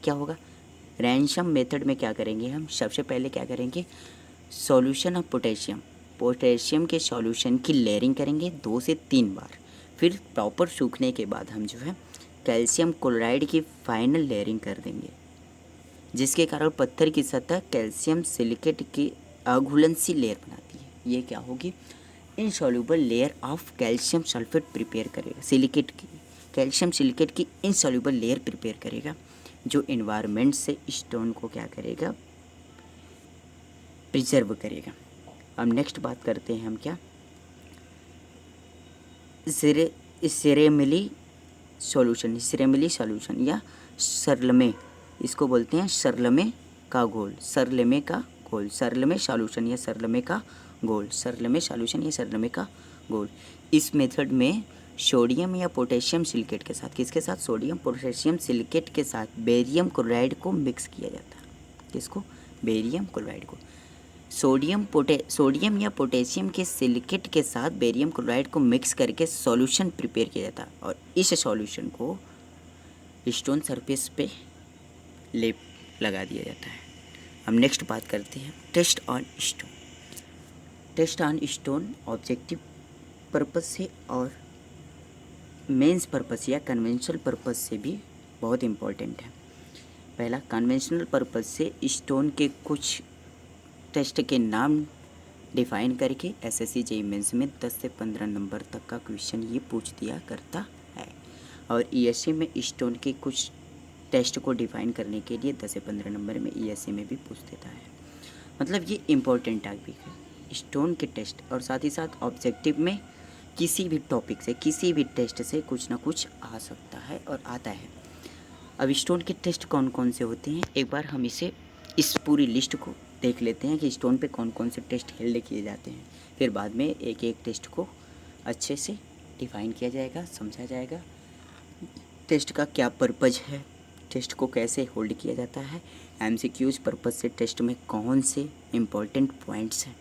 क्या होगा, रैंसम मेथड में क्या करेंगे हम, सबसे पहले क्या करेंगे, सॉल्यूशन ऑफ पोटेशियम के सॉल्यूशन की लेयरिंग करेंगे 2 से 3 बार। फिर प्रॉपर सूखने के बाद हम जो है कैल्शियम क्लोराइड की फाइनल लेयरिंग कर देंगे, जिसके कारण पत्थर की सतह कैल्शियम सिलिकेट की अघुलनशील लेयर बनाती है। ये क्या होगी, insoluble layer of calcium sulphate prepare करेगा, सिलिकेट की, कैल्शियम सिलिकेट की इनसॉल्युबल लेयर प्रिपेयर करेगा, जो इन्वायरमेंट से स्टोन को क्या करेगा, प्रिजर्व करेगा। अब नेक्स्ट बात करते हैं हम क्या, सिरेमिली सॉल्यूशन या सरलमे, इसको बोलते हैं सरलमे का घोल, सरलमे सॉल्यूशन या सरलमे का घोल। इस मेथड में सोडियम या पोटेशियम सिलिकेट के साथ, किसके साथ, सोडियम पोटेशियम सिलिकेट के साथ बेरियम क्लोराइड को मिक्स किया जाता है। किसको, बेरियम क्लोराइड को। सोडियम या पोटेशियम के सिलिकेट के साथ बेरियम क्लोराइड को मिक्स करके सॉल्यूशन प्रिपेयर किया जाता है, और इस सॉल्यूशन को स्टोन सरफेस पे लेप लगा दिया जाता है। हम नेक्स्ट बात करते हैं test on stone objective purpose से और मेंस पर्पस या कन्वेंशनल पर्पस से भी बहुत इम्पोर्टेंट है। पहला, कन्वेंशनल पर्पस से स्टोन के कुछ टेस्ट के नाम डिफाइन करके SSC JEE मेंस में 10 से 15 नंबर तक का क्वेश्चन ये पूछ दिया करता है, और ESC में स्टोन के कुछ टेस्ट को डिफाइन करने के लिए 10 से 15 नंबर में ESC में भी पूछ देता है। मतलब ये इम्पोर्टेंट टॉपिक है स्टोन के टेस्ट, और साथ ही साथ ऑब्जेक्टिव में किसी भी टॉपिक से, किसी भी टेस्ट से कुछ ना कुछ आ सकता है और आता है। अब स्टोन के टेस्ट कौन कौन से होते हैं, एक बार हम इस पूरी लिस्ट को देख लेते हैं कि स्टोन पे कौन कौन से टेस्ट हेल्ड किए जाते हैं। फिर बाद में एक एक टेस्ट को अच्छे से डिफाइन किया जाएगा, समझा जाएगा, टेस्ट का क्या पर्पज़ है, टेस्ट को कैसे होल्ड किया जाता है, MCQs पर्पज़ से टेस्ट में कौन से इम्पोर्टेंट पॉइंट्स हैं,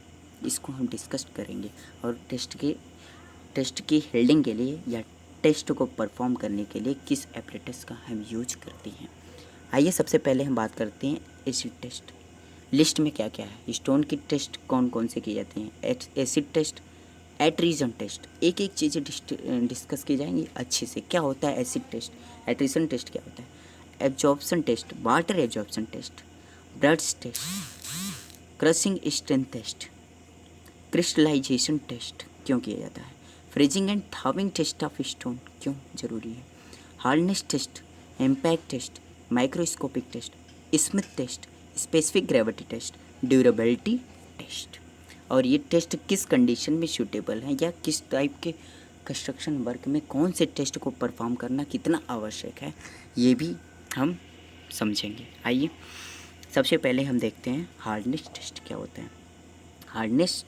इसको हम डिस्कस करेंगे। और टेस्ट की हेल्डिंग के लिए या टेस्ट को परफॉर्म करने के लिए किस एपरेटस का हम यूज करते हैं। आइए सबसे पहले हम बात करते हैं एसिड टेस्ट। लिस्ट में क्या क्या है, स्टोन की टेस्ट कौन कौन से किए जाते हैं, एसिड टेस्ट, एट्रीजन टेस्ट, एक एक चीज़ें डिस्कस की जाएंगी अच्छे से। क्या होता है एसिड टेस्ट, एट्रीजन टेस्ट क्या होता है, absorption test, water absorption test, brard's test, crushing strength test, crystallization test क्यों किया जाता है, freezing and thawing test of stone क्यों ज़रूरी है, hardness test, impact test, microscopic test, Smith test, specific gravity test, durability test. और ये test किस कंडीशन में सूटेबल हैं या किस टाइप के कंस्ट्रक्शन वर्क में कौन से टेस्ट को परफॉर्म करना कितना आवश्यक है, ये भी हम समझेंगे। आइए सबसे पहले हम देखते हैं हार्डनेस टेस्ट क्या होता है। हार्डनेस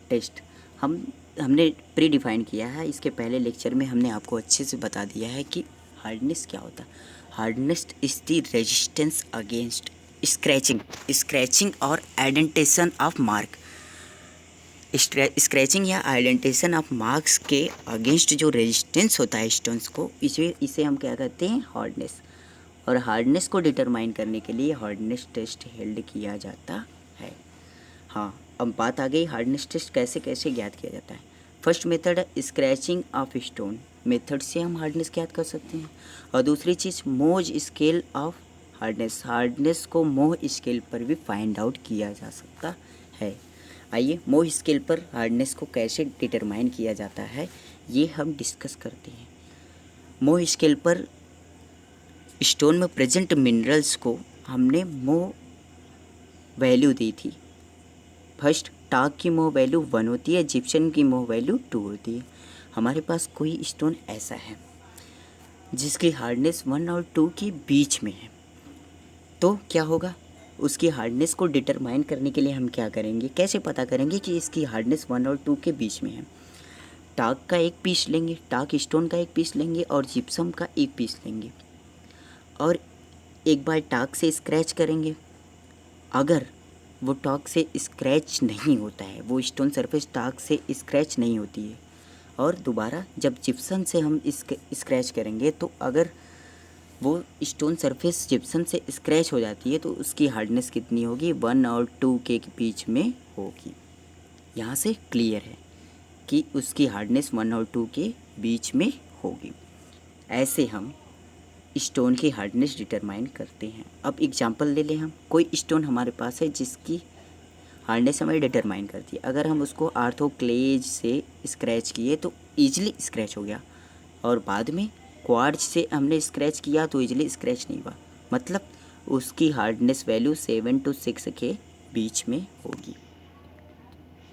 टेस्ट हम हमने प्री डिफाइन किया है। इसके पहले लेक्चर में हमने आपको अच्छे से बता दिया है कि हार्डनेस क्या होता है। Hardness is the resistance against scratching और आइडेंटिफिकेशन ऑफ मार्क। स्क्रैचिंग या आइडेंटिफिकेशन ऑफ मार्क्स के अगेंस्ट जो रेजिस्टेंस होता है स्टोन्स को, इसे हम क्या कहते हैं, हार्डनेस। और हार्डनेस को डिटरमाइन करने के लिए हार्डनेस टेस्ट हेल्ड किया जाता है। हाँ, अब बात आ गई हार्डनेस टेस्ट कैसे कैसे ज्ञात किया जाता है। फर्स्ट मेथड है स्क्रैचिंग ऑफ स्टोन। मेथड से हम हार्डनेस ज्ञात कर सकते हैं। और दूसरी चीज़ मोज स्केल ऑफ हार्डनेस। हार्डनेस को मोह स्केल पर भी फाइंड आउट किया जा सकता है। आइए मोह स्केल पर हार्डनेस को कैसे डिटरमाइन किया जाता है ये हम डिस्कस करते हैं। मोह स्केल पर स्टोन में प्रेजेंट मिनरल्स को हमने मोह वैल्यू दी थी। फर्स्ट टाक की मोह वैल्यू 1 होती है, जिप्सम की मोह वैल्यू 2 होती है। हमारे पास कोई स्टोन ऐसा है जिसकी हार्डनेस 1 और 2 के बीच में है, तो क्या होगा, उसकी हार्डनेस को डिटरमाइन करने के लिए हम क्या करेंगे, कैसे पता करेंगे कि इसकी हार्डनेस 1 और 2 के बीच में है। टाक का एक पीस लेंगे, टाक स्टोन का एक पीस लेंगे और जिप्सम का एक पीस लेंगे और एक बार टाक से स्क्रैच करेंगे। अगर वो टाक से स्क्रैच नहीं होता है, वो स्टोन सरफेस टाक से स्क्रैच नहीं होती है, और दोबारा जब जिप्सम से हम स्क्रैच करेंगे तो अगर वो स्टोन सरफेस जिप्सम से स्क्रैच हो जाती है तो उसकी हार्डनेस कितनी होगी, 1 और 2 के बीच में होगी। यहाँ से क्लियर है कि उसकी हार्डनेस 1 और 2 के बीच में होगी। ऐसे हम स्टोन की हार्डनेस डिटरमाइन करते हैं। अब एग्जांपल ले लें हम, कोई स्टोन हमारे पास है जिसकी हार्डनेस हमें डिटरमाइन करती है। अगर हम उसको आर्थोक्लेज से स्क्रैच किए तो ईजिली स्क्रैच हो गया, और बाद में क्वार्ट्ज से हमने स्क्रैच किया तो ईजिली स्क्रैच नहीं हुआ, मतलब उसकी हार्डनेस वैल्यू 7 to 6 के बीच में होगी।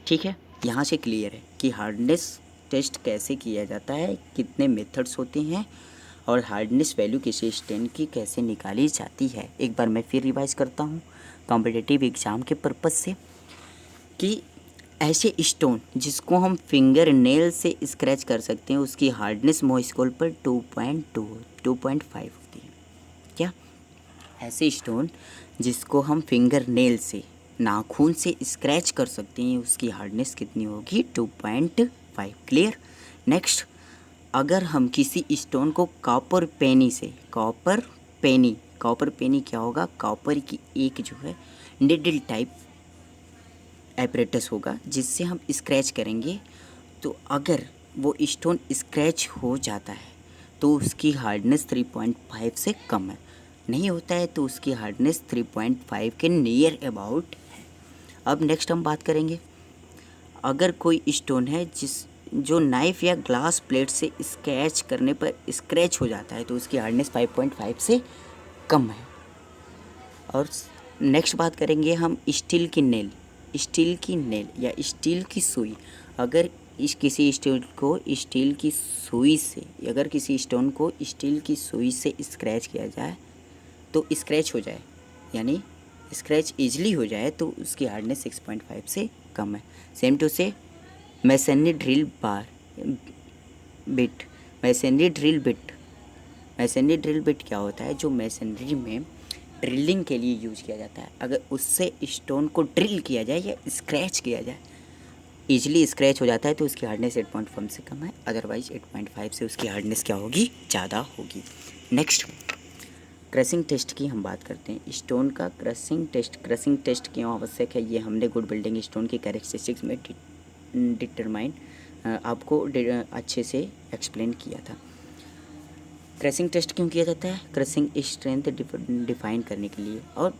ठीक है, यहाँ से क्लियर है कि हार्डनेस टेस्ट कैसे किया जाता है, कितने मेथड्स होते हैं और हार्डनेस वैल्यू किसी स्टोन की कैसे निकाली जाती है। एक बार मैं फिर रिवाइज करता हूँ कॉम्पिटिटिव एग्ज़ाम के पर्पज़ से, कि ऐसे स्टोन जिसको हम फिंगर नेल से स्क्रैच कर सकते हैं उसकी हार्डनेस मोह स्केल पर 2.5 होती है। क्या ऐसे स्टोन जिसको हम फिंगर नेल से, नाखून से स्क्रैच कर सकते हैं उसकी हार्डनेस कितनी होगी, 2.5। क्लियर। नेक्स्ट, अगर हम किसी स्टोन को कॉपर पेनी से, कॉपर पेनी क्या होगा, कॉपर की एक जो है निडल टाइप एपरेटस होगा जिससे हम स्क्रैच करेंगे, तो अगर वो स्टोन स्क्रैच हो जाता है तो उसकी हार्डनेस 3.5 से कम है, नहीं होता है तो उसकी हार्डनेस 3.5 के नियर अबाउट है। अब नेक्स्ट हम बात करेंगे, अगर कोई स्टोन है जो नाइफ़ या ग्लास प्लेट से स्क्रैच करने पर स्क्रैच हो जाता है तो उसकी हार्डनेस 5.5 से कम है। और नेक्स्ट बात करेंगे हम स्टील की नेल या स्टील की सुई। अगर किसी स्टोन को स्टील की सुई से, अगर किसी स्टोन को स्टील की सुई से स्क्रैच किया जाए तो स्क्रैच हो जाए, यानी स्क्रैच ईजिली हो जाए, तो उसकी हार्डनेस 6.5 से कम है। सेम टू से मैसनरी ड्रिल बिट क्या होता है, जो मैसनरी में ड्रिलिंग के लिए यूज किया जाता है। अगर उससे स्टोन को ड्रिल किया जाए या स्क्रैच किया जाए, ईजिली स्क्रैच हो जाता है तो उसकी हार्डनेस 8.5 से कम है, अदरवाइज 8.5 से उसकी हार्डनेस क्या होगी, ज़्यादा होगी। नेक्स्ट, क्रशिंग टेस्ट की हम बात करते हैं। स्टोन का क्रशिंग टेस्ट क्यों आवश्यक है, ये हमने गुड बिल्डिंग स्टोन की कैरेक्टरिस्टिक्स में डिटरमाइन आपको अच्छे से एक्सप्लेन किया था। क्रशिंग टेस्ट क्यों किया जाता है, क्रशिंग स्ट्रेंथ डिफाइन करने के लिए। और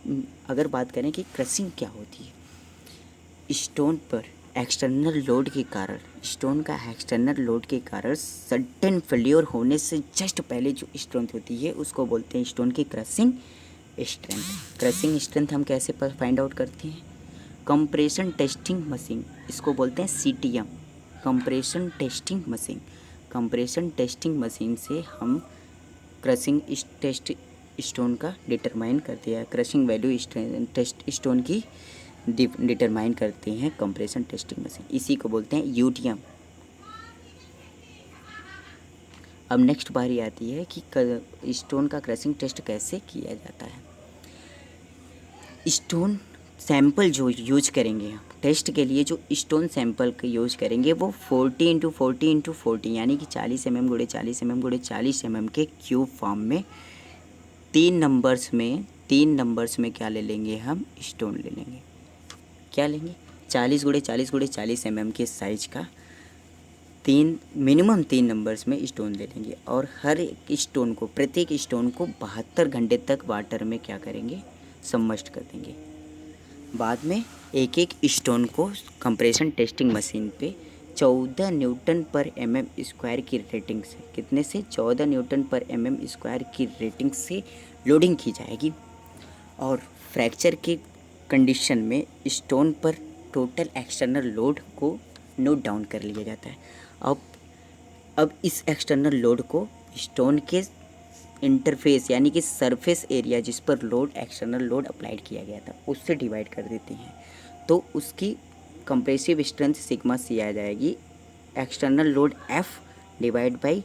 अगर बात करें कि क्रशिंग क्या होती है, स्टोन पर एक्सटर्नल लोड के कारण, स्टोन का एक्सटर्नल लोड के कारण सडन फेल्योर होने से जस्ट पहले जो स्ट्रेंथ होती है उसको बोलते हैं स्टोन की क्रशिंग स्ट्रेंथ। क्रशिंग स्ट्रेंथ हम कैसे फाइंड आउट करते हैं, कंप्रेशन टेस्टिंग मशीन, इसको बोलते हैं CTM, कंप्रेशन टेस्टिंग मशीन से हम क्रशिंग टेस्ट स्टोन का डिटरमाइन करते हैं, क्रशिंग वैल्यू टेस्ट स्टोन की डिटरमाइन करते हैं कंप्रेशन टेस्टिंग मशीन। इसी को बोलते हैं UTM, अब नेक्स्ट बारी आती है कि स्टोन का क्रशिंग टेस्ट कैसे किया जाता है। स्टोन सैंपल जो यूज करेंगे हम टेस्ट के लिए, जो स्टोन सैंपल का यूज करेंगे वो 40x40x40 यानी कि 40 mm गुणे 40 mm गुणे 40 mm के क्यूब फॉर्म में तीन नंबर्स में क्या ले लेंगे, हम स्टोन ले लेंगे। क्या लेंगे, 40x40x40 mm के साइज का मिनिमम 3 नंबर्स में स्टोन ले लेंगे और हर एक स्टोन को, प्रत्येक स्टोन को 72 घंटे तक वाटर में क्या करेंगे, सबमर्ज कर देंगे। बाद में एक एक स्टोन को कंप्रेशन टेस्टिंग मशीन पे 14 न्यूटन पर mm स्क्वायर की रेटिंग से, कितने से, 14 न्यूटन पर mm स्क्वायर की रेटिंग से लोडिंग की जाएगी और फ्रैक्चर के कंडीशन में स्टोन पर टोटल एक्सटर्नल लोड को नोट डाउन कर लिया जाता है। अब इस एक्सटर्नल लोड को स्टोन के इंटरफेस यानी कि सरफेस एरिया जिस पर लोड, एक्सटर्नल लोड अप्लाइड किया गया था, उससे डिवाइड कर देते हैं। तो उसकी कंप्रेसिव स्ट्रेंथ सिग्मा सी आ जाएगी, external load F divide by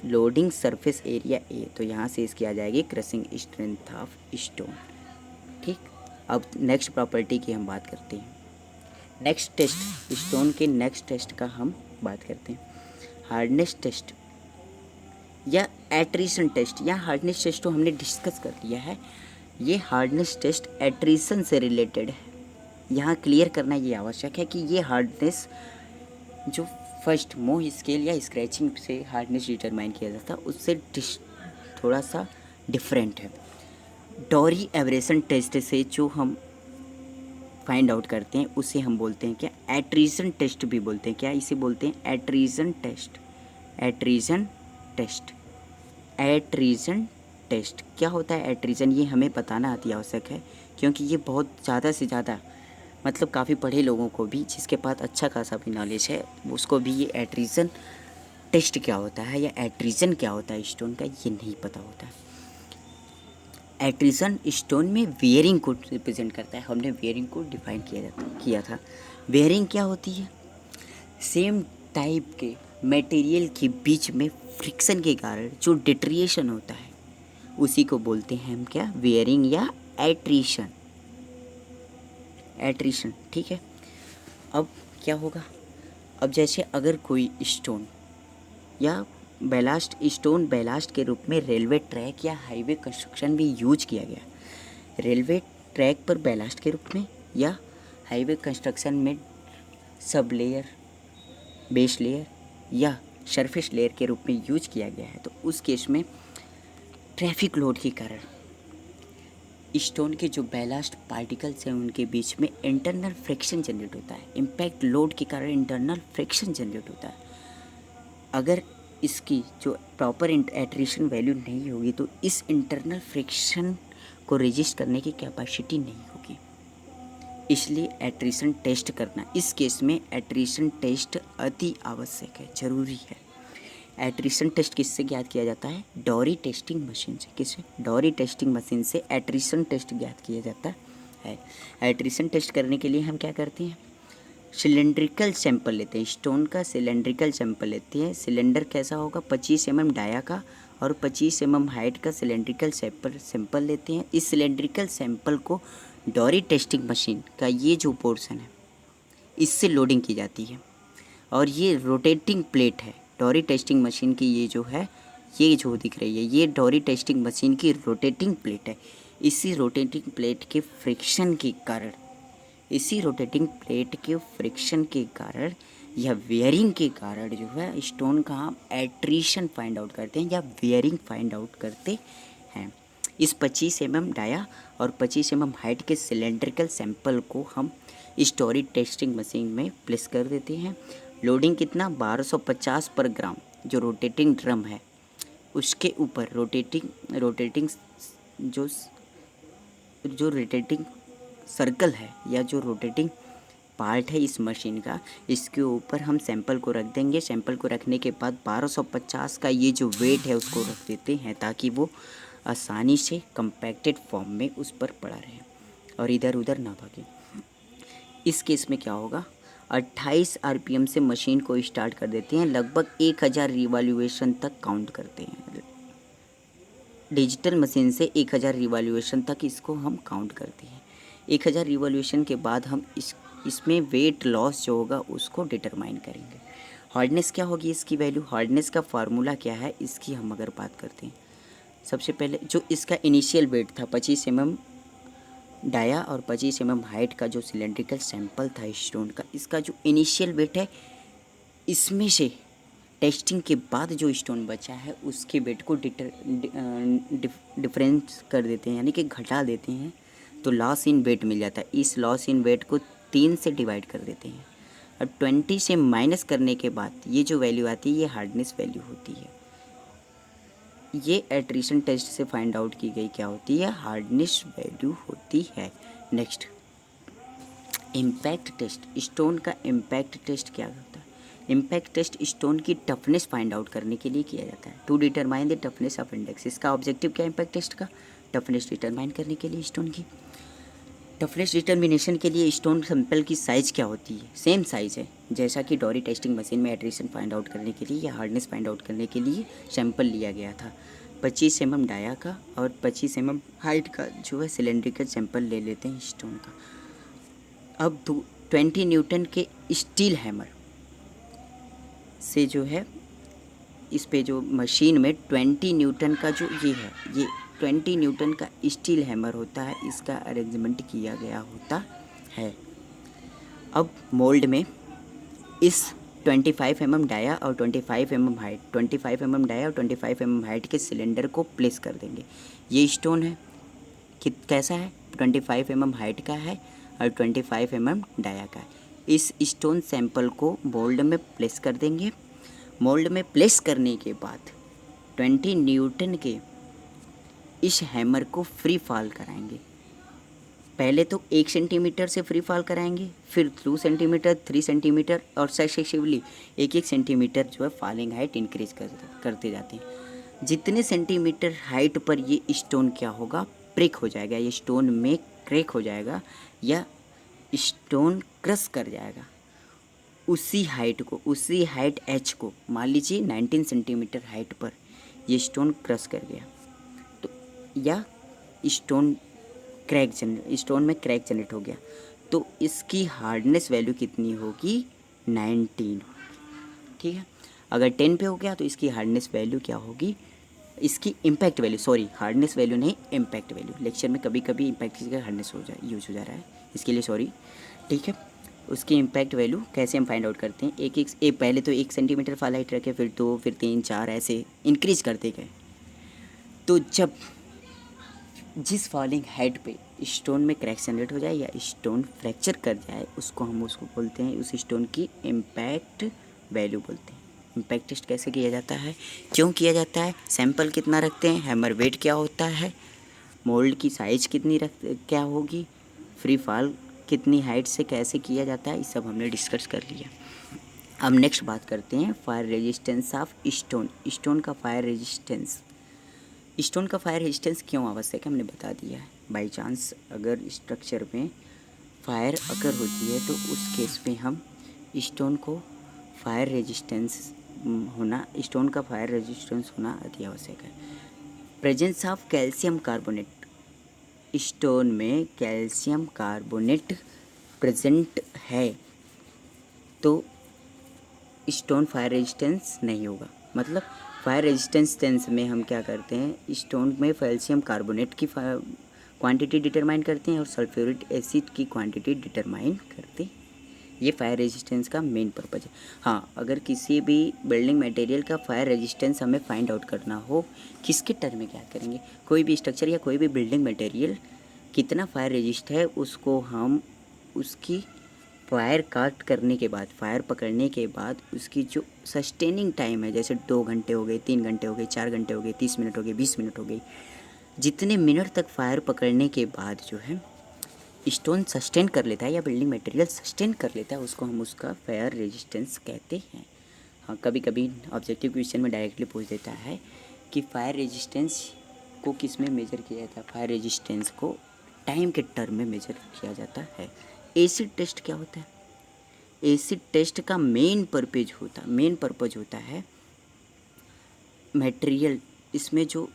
loading surface area A। तो यहाँ से इसकी आ जाएगी क्रशिंग स्ट्रेंथ ऑफ स्टोन। ठीक, अब नेक्स्ट प्रॉपर्टी की हम बात करते हैं। नेक्स्ट टेस्ट, स्टोन के नेक्स्ट टेस्ट का हम बात करते हैं। हार्डनेस टेस्ट या एट्रिशन टेस्ट, या हार्डनेस टेस्ट तो हमने डिस्कस कर लिया है। ये हार्डनेस टेस्ट एट्रिशन से रिलेटेड है। यहाँ क्लियर करना ये आवश्यक है कि ये हार्डनेस जो फर्स्ट मोह स्केल या स्क्रैचिंग से हार्डनेस डिटरमाइन किया जाता है उससे थोड़ा सा डिफरेंट है। डॉरी एब्रेशन टेस्ट से जो हम फाइंड आउट करते हैं उसे हम बोलते हैं क्या, एट्रिशन टेस्ट भी बोलते हैं। क्या इसे बोलते हैं, attrition test. Attrition test, attrition test क्या होता है एट्रिशन, ये हमें बताना अति आवश्यक है क्योंकि ये बहुत ज़्यादा से ज़्यादा, मतलब काफ़ी पढ़े लोगों को भी, जिसके पास अच्छा खासा भी नॉलेज है, उसको भी ये एट्रिशन टेस्ट क्या होता है या एट्रिशन क्या होता है स्टोन का, ये नहीं पता होता है। एट्रिशन स्टोन में वेयरिंग को रिप्रेजेंट करता है। हमने वेयरिंग को डिफाइन किया था। वेयरिंग क्या होती है, सेम टाइप के मटेरियल के बीच में फ्रिक्शन के कारण जो डिट्रिएशन होता है उसी को बोलते हैं हम क्या, वेयरिंग या एट्रिशन। एट्रिशन, ठीक है। अब क्या होगा, अब जैसे अगर कोई स्टोन या बैलास्ट, स्टोन बैलास्ट के रूप में रेलवे ट्रैक या हाईवे कंस्ट्रक्शन में यूज किया गया। रेलवे ट्रैक पर बैलास्ट के रूप में या हाईवे कंस्ट्रक्शन में सब लेयर, बेस लेयर या सरफेस लेयर के रूप में यूज किया गया है, तो उस केस में ट्रैफिक लोड के कारण स्टोन के जो बैलास्ट पार्टिकल्स हैं उनके बीच में इंटरनल फ्रिक्शन जनरेट होता है। इम्पैक्ट लोड के कारण इंटरनल फ्रिक्शन जनरेट होता है। अगर इसकी जो प्रॉपर एट्रिशन वैल्यू नहीं होगी तो इस इंटरनल फ्रिक्शन को रेजिस्ट करने की कैपेसिटी नहीं होगी, इसलिए एट्रिशन टेस्ट करना, इस केस में एट्रिशन टेस्ट अति आवश्यक है, जरूरी है। एट्रिशन टेस्ट किससे ज्ञात किया जाता है, डॉरी टेस्टिंग मशीन से। किससे, डॉरी टेस्टिंग मशीन से एट्रिशन टेस्ट ज्ञात किया जाता है। एट्रिशन टेस्ट करने के लिए हम क्या करते हैं, सिलेंड्रिकल सैंपल लेते हैं, स्टोन का सिलेंड्रिकल सैंपल लेते हैं। सिलेंडर कैसा होगा, 25 mm डाया का और 25 mm हाइट का सिलेंड्रिकल सैंपल लेते हैं। इस सिलेंड्रिकल सैंपल को डॉरी टेस्टिंग मशीन का ये जो पोर्शन है इससे लोडिंग की जाती है और ये रोटेटिंग प्लेट है। डॉरी टेस्टिंग मशीन की ये जो है, ये जो दिख रही है, ये डॉरी टेस्टिंग मशीन की रोटेटिंग प्लेट है। इसी रोटेटिंग प्लेट के फ्रिक्शन के कारण, इसी रोटेटिंग प्लेट के फ्रिक्शन के कारण या वेयरिंग के कारण जो है स्टोन का हम एट्रिशन फाइंड आउट करते हैं या वेयरिंग फाइंड आउट करते हैं। इस 25 mm डाया और 25 mm हाइट के सिलेंड्रिकल सैंपल को हम इस डॉरी टेस्टिंग मशीन में प्लेस कर देते हैं। लोडिंग कितना, 1250 पर ग्राम। जो रोटेटिंग ड्रम है उसके ऊपर रोटेटिंग जो रोटेटिंग सर्कल है या जो रोटेटिंग पार्ट है इस मशीन का, इसके ऊपर हम सैंपल को रख देंगे। सैंपल को रखने के बाद 1250 का ये जो वेट है उसको रख देते हैं ताकि वो आसानी से कंपैक्टेड फॉर्म में उस पर पड़ा रहे और इधर उधर ना भागे। इस केस में क्या होगा, 28 आरपीएम से मशीन को स्टार्ट कर देते हैं, लगभग 1000 रिवॉल्यूशन तक काउंट करते हैं। डिजिटल मशीन से 1000 रिवॉल्यूशन तक इसको हम काउंट करते हैं। 1000 रिवॉल्यूशन के बाद हम इसमें वेट लॉस जो होगा उसको डिटरमाइन करेंगे। हार्डनेस क्या होगी इसकी वैल्यू, हार्डनेस का फार्मूला क्या है इसकी हम अगर बात करते हैं, सबसे पहले जो इसका इनिशियल वेट था 25 mm डाया और 25 mm हाइट का जो सिलेंड्रिकल सैंपल था स्टोन का, इसका जो इनिशियल वेट है, इसमें से टेस्टिंग के बाद जो स्टोन बचा है उसके वेट को डिफरेंस कर देते हैं, यानी कि घटा देते हैं, तो लॉस इन वेट मिल जाता है। इस लॉस इन वेट को 3 से डिवाइड कर देते हैं। अब 20 से माइनस करने के बाद ये जो वैल्यू आती है ये हार्डनेस वैल्यू होती है। ये एट्रिशन टेस्ट से फाइंड आउट की गई क्या होती है, हार्डनेस वैल्यू होती है। नेक्स्ट इम्पैक्ट टेस्ट, स्टोन का इम्पैक्ट टेस्ट क्या होता है। इम्पैक्ट टेस्ट स्टोन की टफनेस फाइंड आउट करने के लिए किया जाता है, to determine the toughness of index. इसका ऑब्जेक्टिव क्या है इम्पैक्ट टेस्ट का, टफनेस डिटरमाइन करने के लिए स्टोन की। टफनेस डिटर्मिनेशन के लिए स्टोन सैंपल की साइज़ क्या होती है, सेम साइज़ है जैसा कि डोरी टेस्टिंग मशीन में एट्रिशन फाइंड आउट करने के लिए या हार्डनेस फाइंड आउट करने के लिए सैंपल लिया गया था। 25 mm डाया का और 25 mm हाइट का जो है सिलेंड्रिकल सैंपल ले लेते हैं स्टोन का। अब 20 न्यूटन के स्टील हैमर से जो है इस पे जो मशीन में 20 न्यूटन का जो ये 20 न्यूटन का स्टील हैमर होता है, इसका अरेंजमेंट किया गया होता है। अब मोल्ड में इस 25 mm डाया और 25 mm हाइट, 25 mm डाया और 25 mm हाइट के सिलेंडर को प्लेस कर देंगे। ये स्टोन है कैसा है, 25 mm हाइट का है और 25 mm डाया का है। इस स्टोन सैंपल को मोल्ड में प्लेस कर देंगे। मोल्ड में प्लेस करने के बाद 20 न्यूटन के इस हैमर को फ्री फॉल कराएंगे। पहले तो 1 सेंटीमीटर से फ्री फॉल कराएंगे, फिर 2 सेंटीमीटर, 3 सेंटीमीटर और सक्सेसिवली 1-1 सेंटीमीटर जो है फॉलिंग हाइट इंक्रीज करते जाते हैं। जितने सेंटीमीटर हाइट पर ये स्टोन क्या होगा, ब्रेक हो जाएगा, ये स्टोन में क्रैक हो जाएगा या स्टोन क्रश कर जाएगा। उसी हाइट एच को मान लीजिए 19 सेंटीमीटर हाइट पर ये स्टोन क्रश कर गया तो या स्टोन में क्रैक जनरेट हो गया, तो इसकी हार्डनेस वैल्यू कितनी होगी, 19। ठीक है, अगर 10 पे हो गया तो इसकी हार्डनेस वैल्यू क्या होगी, इसकी इम्पैक्ट वैल्यू, हार्डनेस वैल्यू नहीं इम्पैक्ट वैल्यू। लेक्चर में कभी कभी इम्पैक्ट की जगह हार्डनेस यूज हो जा रहा है, इसके लिए सॉरी। ठीक है, उसकी इम्पैक्ट वैल्यू कैसे हम फाइंड आउट करते हैं, एक पहले तो 1 सेंटीमीटर फॉल हाइट रखे, फिर 2, फिर 3, 4 ऐसे इंक्रीज करते गए। तो जब जिस फॉलिंग हाइट पे स्टोन में क्रैक जनरेट हो जाए या स्टोन फ्रैक्चर कर जाए, उसको बोलते हैं, उस स्टोन की इम्पैक्ट वैल्यू बोलते हैं। इम्पैक्ट टेस्ट कैसे किया जाता है, क्यों किया जाता है, सैंपल कितना रखते हैं, हैमर वेट क्या होता है, मोल्ड की साइज क्या होगी, फ्री फॉल कितनी हाइट से कैसे किया जाता है, ये सब हमने डिस्कस कर लिया। अब नेक्स्ट बात करते हैं fire resistance of stone. Stone का फायर रेजिस्टेंस क्यों आवश्यक है हमने बता दिया है। बाई चांस अगर स्ट्रक्चर में फायर अगर होती है तो उस केस में हम स्टोन का फायर रेजिस्टेंस होना अति आवश्यक है। Presence of calcium carbonate, stone में कैल्शियम कार्बोनेट प्रेजेंट है तो स्टोन फायर रेजिस्टेंस नहीं होगा। मतलब फायर रेजिस्टेंस टेंस में हम क्या करते हैं, स्टोन में कैल्शियम कार्बोनेट की क्वांटिटी डिटरमाइन करते हैं और सल्फ्यूरिक एसिड की क्वांटिटी डिटरमाइन करते हैं। ये फायर रेजिस्टेंस का मेन पर्पज़ है। हाँ, अगर किसी भी बिल्डिंग मटेरियल का फायर रेजिस्टेंस हमें फाइंड आउट करना हो, किसके टर्म में क्या करेंगे, कोई भी स्ट्रक्चर या कोई भी बिल्डिंग मटेरियल कितना फायर रेजिस्ट है उसको हम उसकी फायर पकड़ने के बाद उसकी जो सस्टेनिंग टाइम है, जैसे 2 घंटे हो गए, 3 घंटे हो गए, 4 घंटे हो गए, 30 मिनट हो गए, 20 मिनट हो गई, जितने मिनट तक फायर पकड़ने के बाद जो है स्टोन सस्टेन कर लेता है या बिल्डिंग मटेरियल सस्टेन कर लेता है, उसको हम उसका फायर रेजिस्टेंस कहते हैं। हाँ, कभी कभी ऑब्जेक्टिव क्वेश्चन में डायरेक्टली पूछ देता है कि फायर रेजिस्टेंस को किस में मेजर किया जाता है। फायर रेजिस्टेंस को टाइम के टर्म में मेजर किया जाता है। एसिड टेस्ट क्या होता है, एसिड टेस्ट का मेन पर्पज होता है मटेरियल, इसमें जो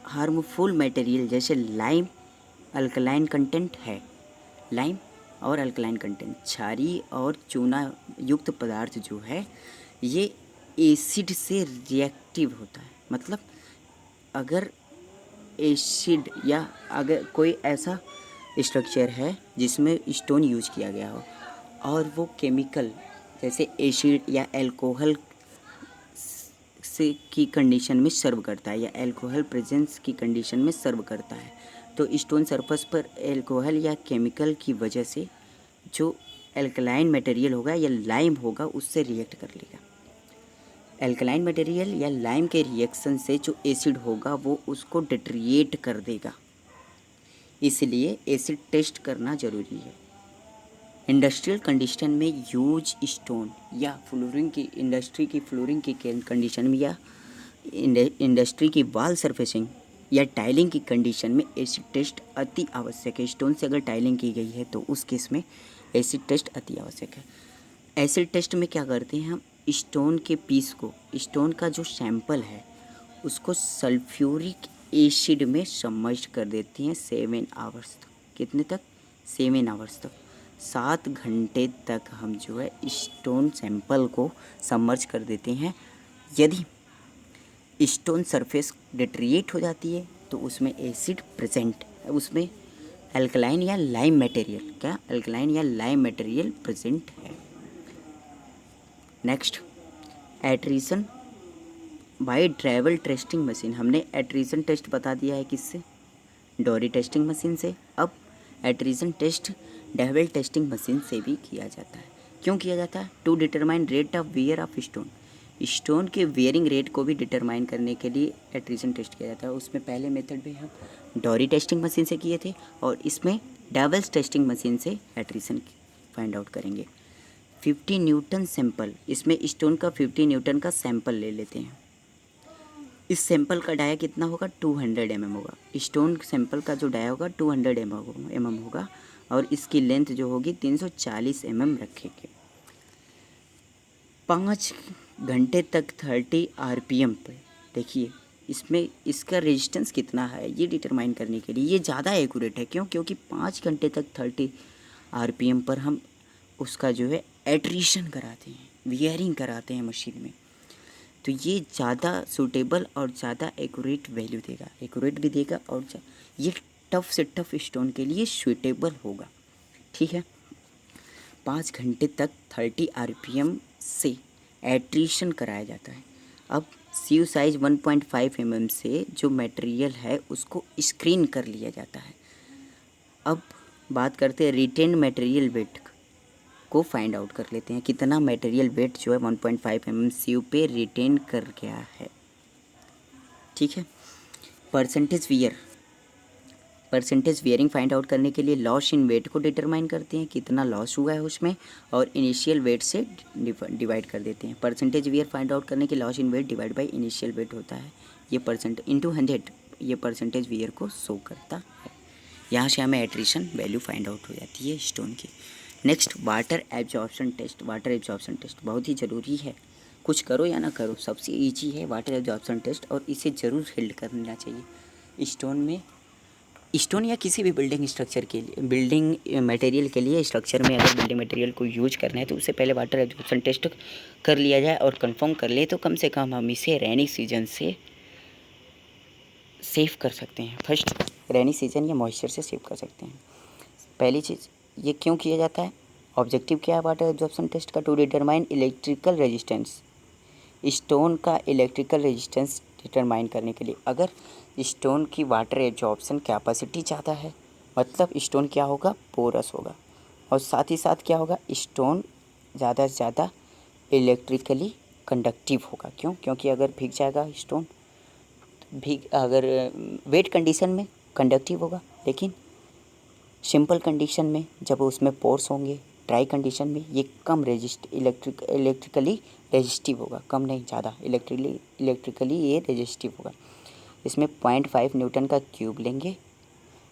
हार्मफुल मटेरियल जैसे लाइम अल्कलाइन कंटेंट है, लाइम और अल्कलाइन कंटेंट, क्षारीय और चूना युक्त पदार्थ जो है ये एसिड से रिएक्टिव होता है। मतलब अगर एसिड या अगर कोई ऐसा स्ट्रक्चर है जिसमें स्टोन यूज किया गया हो और वो केमिकल जैसे एसिड या अल्कोहल से की कंडीशन में सर्व करता है या अल्कोहल प्रेजेंस की कंडीशन में सर्व करता है, तो स्टोन सरफेस पर अल्कोहल या केमिकल की वजह से जो अल्कलाइन मटेरियल होगा या लाइम होगा उससे रिएक्ट कर लेगा। अल्कलाइन मटेरियल या लाइम के रिएक्शन से जो एसिड होगा वो उसको डिटरिएट कर देगा, इसलिए एसिड टेस्ट करना ज़रूरी है। इंडस्ट्रियल कंडीशन में यूज स्टोन या फ्लोरिंग की इंडस्ट्री की फ्लोरिंग की कंडीशन में या इंडस्ट्री की वॉल सरफेसिंग या टाइलिंग की कंडीशन में एसिड टेस्ट अति आवश्यक है। स्टोन से अगर टाइलिंग की गई है तो उस केस में एसिड टेस्ट अति आवश्यक है। एसिड टेस्ट में क्या करते हैं हम, स्टोन के पीस को, स्टोन का जो सैंपल है उसको सल्फ्यूरिक एसिड में सबमर्ज कर देती हैं 7 आवर्स तक। कितने तक? 7 आवर्स तक, 7 घंटे तक हम जो है स्टोन सैंपल को सबमर्ज कर देते हैं। यदि स्टोन सरफेस डिटरिएट हो जाती है तो उसमें एसिड प्रेजेंट, उसमें अल्कलाइन या लाइम मटेरियल, क्या अल्कलाइन या लाइम मटेरियल प्रेजेंट है। Next, attrition by travel testing machine. हमने एट्रीशन टेस्ट बता दिया है किससे, डोरी टेस्टिंग मशीन से। अब attrition test Deval testing machine से भी किया जाता है। क्यों किया जाता है? To determine rate of wear of stone, stone के वेयरिंग रेट को भी डिटरमाइन करने के लिए एट्रीशन टेस्ट किया जाता है। उसमें पहले मेथड में हम डोरी टेस्टिंग मशीन से किए थे और इसमें डेविल्स टेस्टिंग मशीन से एट्रीशन फाइंड आउट करेंगे। 50 न्यूटन सैंपल, इसमें स्टोन का 50 न्यूटन का सैंपल ले लेते हैं। इस सैंपल का डाया कितना होगा? 200 mm होगा। स्टोन सैंपल का जो डाया होगा 200 mm होगा और इसकी लेंथ जो होगी 340 mm रखेंगे। 5 घंटे तक 30 RPM पे, देखिए इसमें इसका रेजिस्टेंस कितना है ये डिटरमाइन करने के लिए ये ज़्यादा एक्यूरेट है। क्यों? क्योंकि 5 घंटे तक 30 RPM पर हम उसका जो है एट्रीशन कराते हैं, वियरिंग कराते हैं मशीन में, तो ये ज़्यादा सूटेबल और ज़्यादा एक्यूरेट वैल्यू देगा, एक्यूरेट भी देगा और ये टफ़ से टफ़ स्टोन के लिए सूटेबल होगा। ठीक है, 5 घंटे तक 30 RPM से एट्रीशन कराया जाता है। अब सीयू साइज 1.5 mm से जो मटेरियल है उसको स्क्रीन कर लिया जाता है। अब बात करते हैं रिटेन मटेरियल वेट को फाइंड आउट कर लेते हैं, कितना मटेरियल वेट जो है 1.5 mm सीयू पे रिटेन कर गया है। ठीक है, परसेंटेज वियरिंग फाइंड आउट करने के लिए लॉस इन वेट को डिटरमाइन करते हैं, कितना लॉस हुआ है उसमें, और इनिशियल वेट से डिवाइड कर देते हैं। परसेंटेज वियर फाइंड आउट करने के loss in weight divide by initial weight होता है, ये परसेंट इंटू 100 ये परसेंटेज वियर को शो करता है। यहाँ से हमें एट्रीशन वैल्यू फाइंड आउट हो जाती है स्टोन की। Next, water absorption test. Water absorption test बहुत ही ज़रूरी है, कुछ करो या ना करो सबसे ईजी है वाटर एब्जॉर्प्शन टेस्ट और इसे ज़रूर फिल्ड करना चाहिए। स्टोन में, स्टोन या किसी भी बिल्डिंग स्ट्रक्चर के लिए, बिल्डिंग मटेरियल के लिए स्ट्रक्चर में अगर बिल्डिंग मटेरियल को यूज करना है तो उससे पहले वाटर एब्जॉर्प्शन टेस्ट कर लिया जाए और कंफर्म कर ले तो कम से कम हम इसे रेनी सीजन से सेव कर सकते हैं। फर्स्ट, रेनी सीजन या मॉइस्चर से सेव कर सकते हैं। पहली चीज़, ये क्यों किया जाता है? ऑब्जेक्टिव क्या है वाटर एब्जॉर्प्शन टेस्ट का? To determine electrical resistance, stone का इलेक्ट्रिकल रेजिस्टेंस डिटरमाइन करने के लिए। अगर स्टोन की वाटर एब्जॉर्प्शन कैपेसिटी ज़्यादा है मतलब स्टोन क्या होगा? पोरस होगा, और साथ ही साथ क्या होगा? स्टोन ज़्यादा से ज़्यादा इलेक्ट्रिकली कंडक्टिव होगा। क्यों? क्योंकि अगर भीग जाएगा स्टोन, अगर वेट कंडीशन में कंडक्टिव होगा, लेकिन सिंपल कंडीशन में जब उसमें पोर्स होंगे, ड्राई कंडीशन में ये कम इलेक्ट्रिकली रेजिस्टिव होगा, कम नहीं ज़्यादा इलेक्ट्रिकली ये रेजिस्टिव होगा। इसमें 0.5 न्यूटन का क्यूब लेंगे,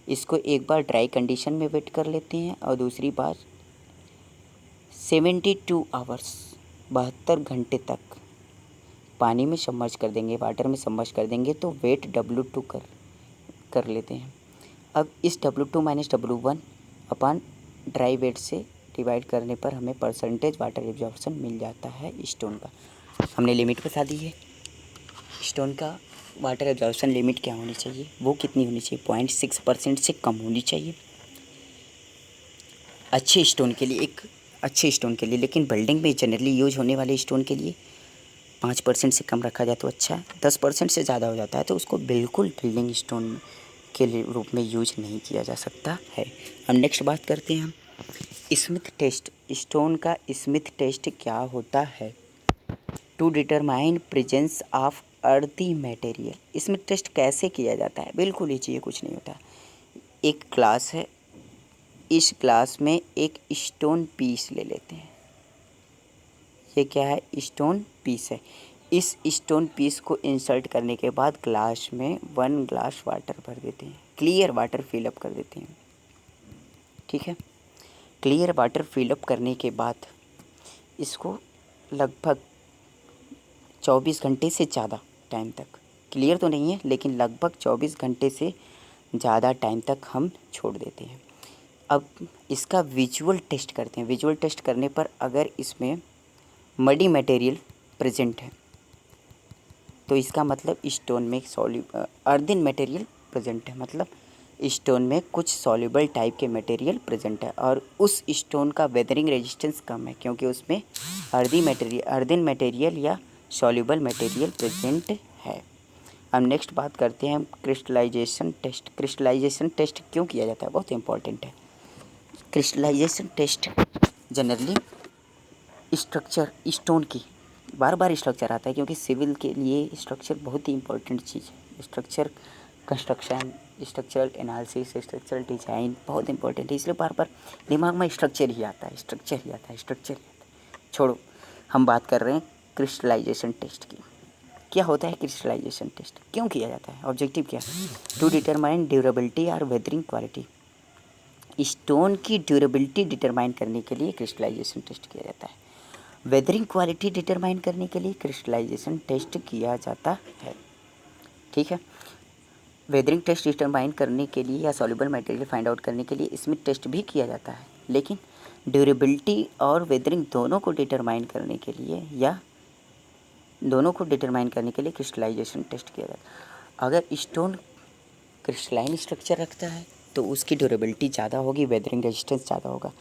इसको एक बार ड्राई कंडीशन में वेट कर लेते हैं और दूसरी बार 72 आवर्स 72 घंटे तक पानी में सबमर्ज कर देंगे, वाटर में सबमर्ज कर देंगे तो वेट W2 कर लेते हैं। अब इस W2 minus W1 upon dry weight से डिवाइड करने पर हमें परसेंटेज वाटर एब्जॉर्प्शन मिल जाता है स्टोन का। हमने लिमिट बता दी है, स्टोन का वाटर एब्जॉर्प्शन लिमिट क्या होनी चाहिए, वो कितनी होनी चाहिए, 0.6% से कम होनी चाहिए अच्छे स्टोन के लिए, एक अच्छे स्टोन के लिए। लेकिन बिल्डिंग में जनरली यूज होने वाले स्टोन के लिए 5% से कम रखा जाए तो अच्छा है। 10% से ज़्यादा हो जाता है तो उसको बिल्कुल बिल्डिंग स्टोन के रूप में यूज नहीं किया जा सकता है। हम नेक्स्ट बात करते हैं हम स्मिथ टेस्ट। स्टोन का स्मिथ टेस्ट क्या होता है? टू डिटरमाइन प्रेजेंस ऑफ अर्थी मटेरियल। स्मिथ टेस्ट कैसे किया जाता है? बिल्कुल ही चाहिए, कुछ नहीं होता। एक ग्लास है, इस ग्लास में एक स्टोन पीस ले लेते हैं। ये क्या है? स्टोन पीस है। इस स्टोन पीस को इंसर्ट करने के बाद ग्लास में 1 ग्लास वाटर भर देते हैं, क्लियर वाटर फिलअप कर देते हैं। ठीक है, क्लियर वाटर फिलअप करने के बाद इसको लगभग 24 घंटे से ज़्यादा टाइम तक, क्लियर तो नहीं है लेकिन लगभग 24 घंटे से ज़्यादा टाइम तक हम छोड़ देते हैं। अब इसका विजुअल टेस्ट करते हैं। विजुअल टेस्ट करने पर अगर इसमें मडी मटेरियल प्रेजेंट है तो इसका मतलब स्टोन में अर्थिन मटेरियल प्रेजेंट है, मतलब स्टोन में कुछ सॉल्युबल टाइप के मटेरियल प्रेजेंट है और उस स्टोन का वेदरिंग रेजिस्टेंस कम है क्योंकि उसमें अर्थिन मटेरियल या सॉल्युबल मटेरियल प्रेजेंट है। अब नेक्स्ट बात करते हैं हम क्रिस्टलाइजेशन टेस्ट। क्रिस्टलाइजेशन टेस्ट क्यों किया जाता है? बहुत इंपॉर्टेंट है। Crystallization test generally structure stone की बार बार स्ट्रक्चर आता है क्योंकि सिविल के लिए स्ट्रक्चर बहुत ही इंपॉर्टेंट चीज़ है। Structure construction, structural analysis, structural design बहुत इंपॉर्टेंट है, इसलिए बार बार दिमाग में स्ट्रक्चर ही आता है, स्ट्रक्चर ही आता है, स्ट्रक्चर ही आता है। छोड़ो, हम बात कर रहे हैं क्रिस्टलाइजेशन टेस्ट की। क्या होता है क्रिस्टलाइजेशन टेस्ट? क्यों किया जाता है? ऑब्जेक्टिव क्या है? टू डिटरमाइन ड्यूरेबिलिटी और वेदरिंग क्वालिटी। स्टोन की ड्यूरेबिलिटी डिटरमाइन करने के लिए क्रिस्टलाइजेशन टेस्ट किया जाता है। वेदरिंग क्वालिटी डिटरमाइन करने के लिए क्रिस्टलाइजेशन टेस्ट किया जाता है। ठीक है, वेदरिंग टेस्ट डिटरमाइन करने के लिए या सॉल्युबल मटेरियल फाइंड आउट करने के लिए स्मिथ टेस्ट भी किया जाता है, लेकिन ड्यूरेबिलिटी और वेदरिंग दोनों को डिटरमाइन करने के लिए क्रिस्टलाइजेशन टेस्ट किया जाता है। अगर स्टोन क्रिस्टलाइन स्ट्रक्चर रखता है तो उसकी ड्यूरेबिलिटी ज़्यादा होगी, वेदरिंग रेजिस्टेंस ज़्यादा होगा।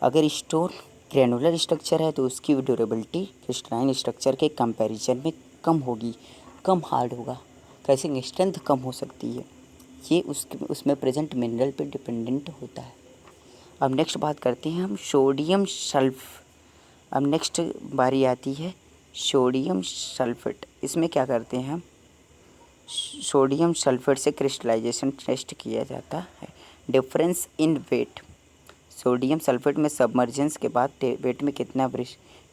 अगर स्टोन ग्रेनुलर स्ट्रक्चर है तो उसकी ड्यूरेबिलिटी क्रिस्टलाइन स्ट्रक्चर के कंपैरिजन में कम होगी, कम हार्ड होगा, क्रैशिंग स्ट्रेंथ कम हो सकती है। ये उसमें प्रेजेंट मिनरल पे डिपेंडेंट होता है। अब नेक्स्ट बात करते हैं हम सोडियम सल्फ। अब नेक्स्ट बारी आती है सोडियम सल्फेट। इसमें क्या करते हैं हम? सोडियम सल्फेट से क्रिस्टलाइजेशन टेस्ट किया जाता है। Difference in weight. Sodium sulphate में सबमर्जेंस के बाद वेट में कितना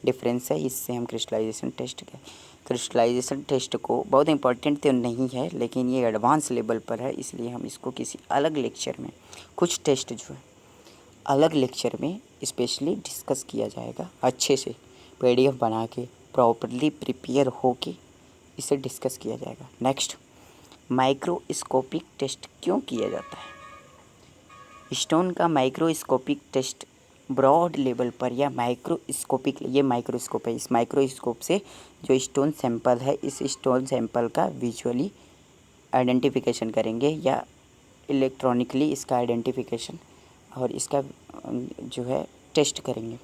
डिफरेंस है, इससे हम क्रिस्टलाइजेशन टेस्ट करें। क्रिस्टलाइजेशन टेस्ट को बहुत इंपॉर्टेंट तो नहीं है लेकिन ये एडवांस लेवल पर है, इसलिए हम इसको किसी अलग लेक्चर में, कुछ टेस्ट जो है अलग लेक्चर में स्पेशली डिस्कस किया जाएगा। अच्छे से PDF बना के प्रॉपरली प्रिपेयर हो के इसे डिस्कस किया जाएगा। नेक्स्ट, माइक्रोस्कोपिक टेस्ट क्यों किया जाता है? स्टोन का माइक्रोस्कोपिक टेस्ट ब्रॉड लेवल पर या माइक्रोस्कोपिक, ये माइक्रोस्कोप है, इस माइक्रोस्कोप से जो स्टोन सैंपल है इस स्टोन सैंपल का विजुअली आइडेंटिफिकेशन करेंगे या इलेक्ट्रॉनिकली इसका आइडेंटिफिकेशन और इसका जो है टेस्ट करेंगे।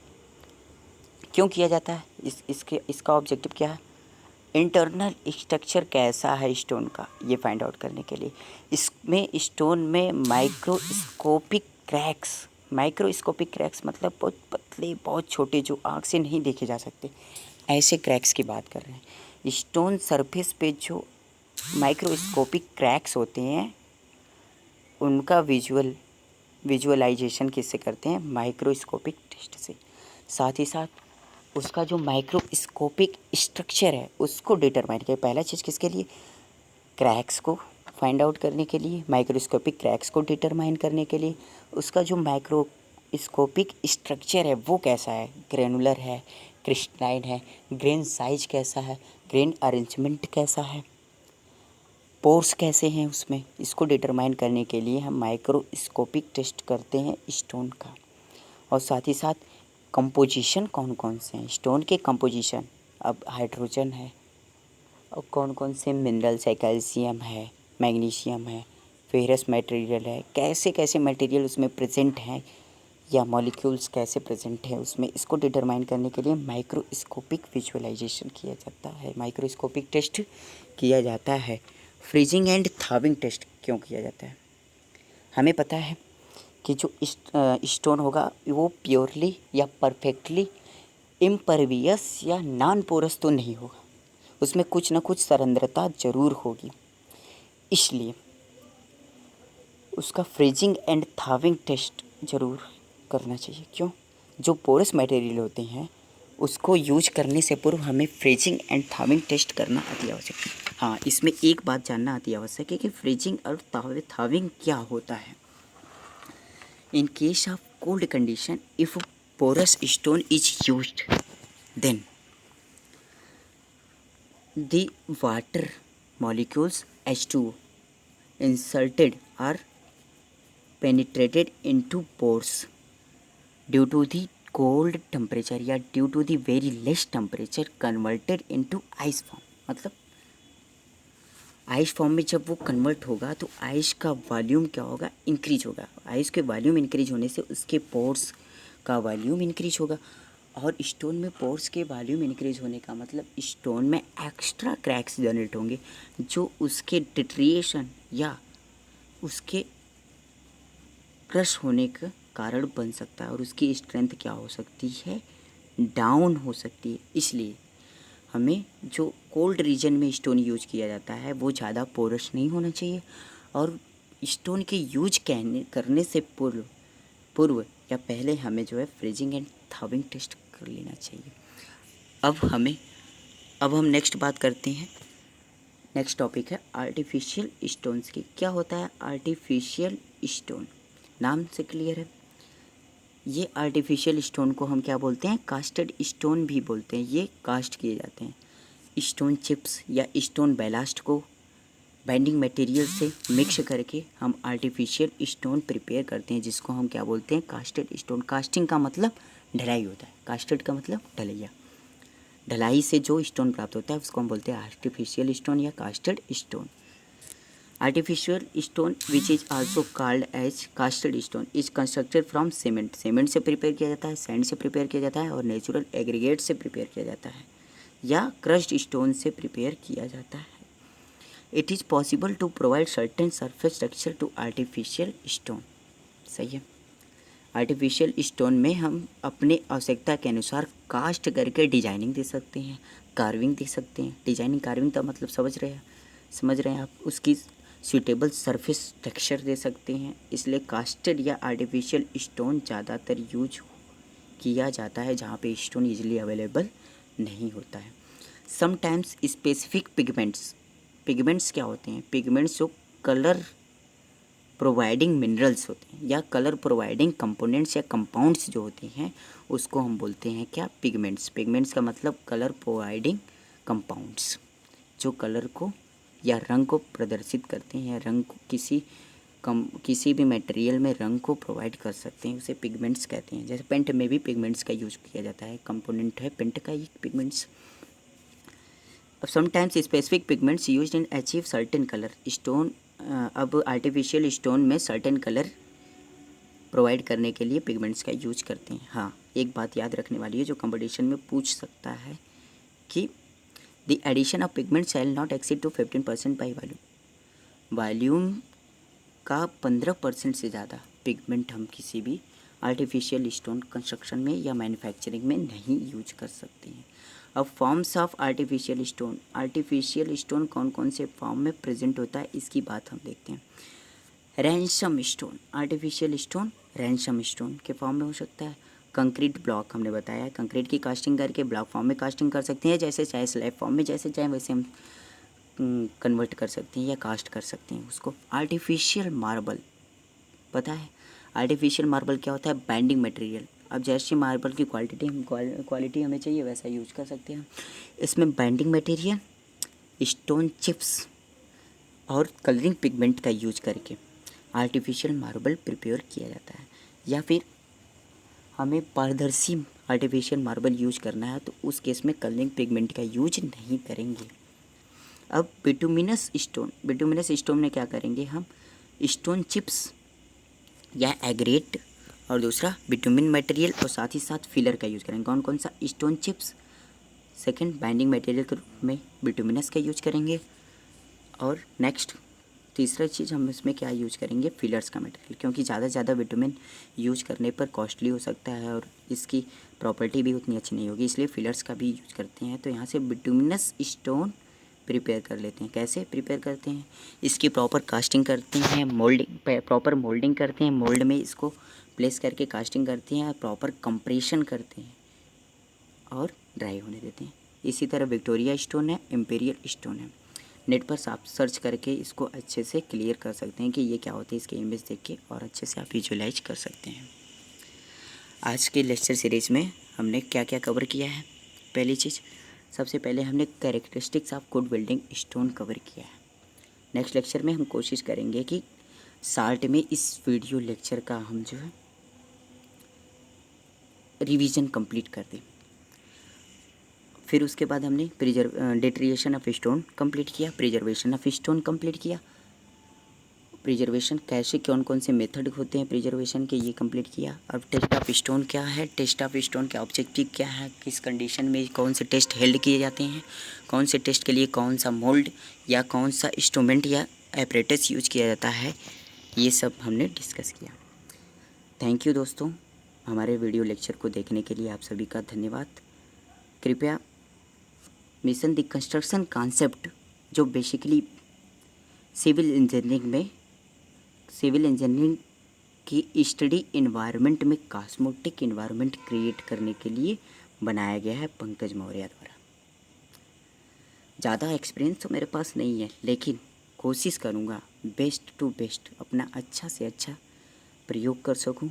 क्यों किया जाता है? इसका ऑब्जेक्टिव क्या है? इंटरनल स्ट्रक्चर कैसा है स्टोन का, ये फाइंड आउट करने के लिए। इसमें स्टोन में माइक्रोस्कोपिक क्रैक्स मतलब बहुत पतले, बहुत छोटे, जो आँख से नहीं देखे जा सकते, ऐसे क्रैक्स की बात कर रहे हैं। स्टोन सरफेस पे जो माइक्रोस्कोपिक क्रैक्स होते हैं उनका विजुअलाइजेशन किससे करते हैं? माइक्रोस्कोपिक टेस्ट से। साथ ही साथ उसका जो माइक्रोस्कोपिक स्ट्रक्चर है उसको डिटरमाइन किया। पहला चीज़ किसके लिए? क्रैक्स को फाइंड आउट करने के लिए, माइक्रोस्कोपिक क्रैक्स को डिटरमाइन करने के लिए। उसका जो माइक्रोस्कोपिक स्ट्रक्चर है वो कैसा है, ग्रेनुलर है, क्रिस्टलाइन है, ग्रेन साइज कैसा है, ग्रेन अरेंजमेंट कैसा है, पोर्स कैसे हैं उसमें, इसको डिटरमाइन करने के लिए हम माइक्रोस्कोपिक टेस्ट करते हैं स्टोन का। और साथ ही साथ कंपोजिशन कौन कौन से हैं स्टोन के कंपोजिशन, अब हाइड्रोजन है और कौन कौन से मिनरल्स है, कैल्शियम है, मैग्नीशियम है, फेरस मटेरियल है, कैसे कैसे मटेरियल उसमें प्रेजेंट हैं या मॉलिक्यूल्स कैसे प्रेजेंट हैं उसमें, इसको डिटरमाइन करने के लिए माइक्रोस्कोपिक विजुअलाइजेशन किया जाता है, माइक्रोस्कोपिक टेस्ट किया जाता है। फ्रीजिंग एंड थाविंग टेस्ट क्यों किया जाता है, हमें पता है कि जो स्टोन होगा वो प्योरली या परफेक्टली इम्परवियस या नॉन पोरस तो नहीं होगा, उसमें कुछ ना कुछ सरंध्रता जरूर होगी, इसलिए उसका फ्रीजिंग एंड थाविंग टेस्ट ज़रूर करना चाहिए। क्यों, जो पोरस मटेरियल होते हैं उसको यूज करने से पूर्व हमें फ्रीजिंग एंड थाविंग टेस्ट करना अति आवश्यक है। हाँ, इसमें एक बात जानना अति आवश्यक है कि फ्रीजिंग और थाविंग क्या होता है। In case of cold condition if porous stone is used, then the water molecules H2 inserted are penetrated into pores due to the cold temperature या due to the very less temperature converted into ice form। मतलब ice form में जब वो convert होगा तो ice का volume क्या होगा, इंक्रीज होगा। आइस के वॉल्यूम इंक्रीज होने से उसके पोर्स का वॉल्यूम इंक्रीज होगा, और स्टोन में पोर्स के वॉल्यूम इंक्रीज होने का मतलब स्टोन में एक्स्ट्रा क्रैक्स जनरेट होंगे जो उसके डिट्रिएशन या उसके क्रश होने का कारण बन सकता है, और उसकी स्ट्रेंथ क्या हो सकती है, डाउन हो सकती है। इसलिए हमें जो कोल्ड रीजन में स्टोन यूज किया जाता है वो ज़्यादा पोरस नहीं होना चाहिए, और स्टोन के यूज करने से पूर्व या पहले हमें जो है फ्रीजिंग एंड थाविंग टेस्ट कर लेना चाहिए। अब हम नेक्स्ट बात करते हैं, नेक्स्ट टॉपिक है आर्टिफिशियल स्टोन्स की। क्या होता है आर्टिफिशियल स्टोन, नाम से क्लियर है। ये आर्टिफिशियल स्टोन को हम क्या बोलते हैं, कास्टेड स्टोन भी बोलते हैं। ये कास्ट किए जाते हैं, स्टोन चिप्स या स्टोन बैलास्ट को बाइंडिंग मटेरियल से मिक्स करके हम आर्टिफिशियल स्टोन प्रिपेयर करते हैं, जिसको हम क्या बोलते हैं, कास्टेड स्टोन। कास्टिंग का मतलब ढलाई होता है, कास्टेड का मतलब ढलैया। ढलाई से जो स्टोन प्राप्त होता है उसको हम बोलते हैं आर्टिफिशियल स्टोन या casted stone. Artificial stone which is also called as casted stone is constructed from cement. Cement से प्रिपेयर किया जाता है, सैंड से प्रिपेयर किया जाता है, और नेचुरल एग्रीगेट से प्रिपेयर किया जाता है, या क्रश्ड स्टोन से प्रिपेयर किया जाता है। It is possible to provide certain surface texture to artificial stone. सही है, आर्टिफिशियल स्टोन में हम अपने आवश्यकता के अनुसार कास्ट करके डिजाइनिंग दे सकते हैं, कार्विंग दे सकते हैं। डिजाइनिंग कार्विंग का मतलब समझ रहे हैं आप, उसकी सूटेबल सरफेस टेक्सचर दे सकते हैं। इसलिए कास्टेड या आर्टिफिशियल स्टोन ज़्यादातर यूज किया जाता है जहाँ पे स्टोन इजीली अवेलेबल नहीं होता है। समटाइम्स स्पेसिफिक पिगमेंट्स क्या होते हैं, पिगमेंट्स जो कलर प्रोवाइडिंग मिनरल्स होते हैं या कलर प्रोवाइडिंग कंपोनेंट्स या कंपाउंड्स जो होते हैं उसको हम बोलते हैं क्या, पिगमेंट्स। पिगमेंट्स का मतलब कलर प्रोवाइडिंग कंपाउंड्स, जो कलर को या रंग को प्रदर्शित करते हैं या रंग को किसी भी मटेरियल में रंग को प्रोवाइड कर सकते हैं, उसे पिगमेंट्स कहते हैं। जैसे पेंट में भी पिगमेंट्स का यूज किया जाता है, कंपोनेंट है पेंट का ये पिगमेंट्स। अब sometimes specific pigments used in achieve certain colour stone. अब आर्टिफिशियल स्टोन में सर्टेन कलर प्रोवाइड करने के लिए पिगमेंट्स का यूज करते हैं। हाँ, एक बात याद रखने वाली है जो कंपटीशन में पूछ सकता है कि the addition of pigment shall not exceed to 15% by volume का 15% से ज़्यादा पिगमेंट हम किसी भी आर्टिफिशियल स्टोन कंस्ट्रक्शन में या मैन्युफैक्चरिंग में नहीं यूज कर सकते हैं। अब फॉर्म्स ऑफ आर्टिफिशियल स्टोन कौन कौन से फॉर्म में प्रेजेंट होता है इसकी बात हम देखते हैं। Ransom stone, artificial stone ransom stone के फॉर्म में हो सकता है। कंक्रीट ब्लॉक हमने बताया, कंक्रीट की कास्टिंग करके ब्लॉक फॉर्म में कास्टिंग कर सकते हैं, जैसे चाहे स्लैब फॉर्म में जैसे चाहे वैसे हम कन्वर्ट कर सकते हैं या कास्ट कर सकते हैं उसको। आर्टिफिशियल मार्बल, पता है आर्टिफिशियल मार्बल क्या होता है? Binding material. अब जैसे मार्बल की क्वालिटी हमें चाहिए वैसा यूज कर सकते हैं। इसमें बाइंडिंग मटेरियल, स्टोन चिप्स और कलरिंग पिगमेंट का यूज करके आर्टिफिशियल मार्बल प्रिपेयर किया जाता है। या फिर हमें पारदर्शी आर्टिफिशियल मार्बल यूज करना है तो उस केस में कलरिंग पिगमेंट का यूज नहीं करेंगे। अब बिटुमिनस स्टोन में क्या करेंगे हम? स्टोन चिप्स या एग्रेट और दूसरा बिटुमिन मटेरियल और साथ ही साथ फिलर का यूज करेंगे। कौन कौन सा? Stone chips, second binding material के रूप में बिटुमिनस का यूज करेंगे और नेक्स्ट तीसरा चीज़ हम इसमें क्या यूज करेंगे? फिलर्स का मटेरियल, क्योंकि ज़्यादा से ज़्यादा विटामिन यूज करने पर कॉस्टली हो सकता है और इसकी प्रॉपर्टी भी उतनी अच्छी नहीं होगी, इसलिए फिलर्स का भी यूज करते हैं। तो यहाँ से बिटुमिनस स्टोन प्रिपेयर कर लेते हैं। कैसे प्रिपेयर करते हैं? इसकी प्रॉपर कास्टिंग करते हैं, मोल्डिंग प्रॉपर मोल्डिंग करते हैं, मोल्ड में इसको प्लेस करके कास्टिंग करते हैं, प्रॉपर कंप्रेशन करते हैं और ड्राई होने देते हैं। इसी तरह विक्टोरिया स्टोन है, इम्पीरियल स्टोन है। नेट पर आप सर्च करके इसको अच्छे से क्लियर कर सकते हैं कि ये क्या होती है, इसके इमेज देख के और अच्छे से आप विजुअलाइज कर सकते हैं। आज के लेक्चर सीरीज़ में हमने क्या क्या कवर किया है? पहली चीज़, सबसे पहले हमने characteristics of good building stone cover किया है। नेक्स्ट लेक्चर में हम कोशिश करेंगे कि शार्ट में इस वीडियो लेक्चर का हम जो है रिवीजन कंप्लीट कर दें। फिर उसके बाद हमने डिट्रिएशन ऑफ स्टोन कंप्लीट किया, प्रिजर्वेशन ऑफ स्टोन कंप्लीट किया, प्रिजर्वेशन कैसे कौन कौन से मेथड होते हैं प्रिजर्वेशन के, ये कंप्लीट किया। अब टेस्ट ऑफ स्टोन क्या है, टेस्ट ऑफ स्टोन का ऑब्जेक्टिव क्या है, किस कंडीशन में कौन से टेस्ट हेल्ड किए जाते हैं, कौन से टेस्ट के लिए कौन सा मोल्ड या कौन सा इंस्ट्रूमेंट या एपरेटस यूज किया जाता है, ये सब हमने डिस्कस किया। थैंक यू दोस्तों, हमारे वीडियो लेक्चर को देखने के लिए आप सभी का धन्यवाद। कृपया मिशन द कंस्ट्रक्शन कॉन्सेप्ट, जो बेसिकली सिविल इंजीनियरिंग की स्टडी इन्वायरमेंट में कॉस्मेटिक इन्वायरमेंट क्रिएट करने के लिए बनाया गया है पंकज मौर्य द्वारा। ज़्यादा एक्सपीरियंस तो मेरे पास नहीं है, लेकिन कोशिश करूँगा बेस्ट टू बेस्ट अपना अच्छा से अच्छा प्रयोग कर सकूँ,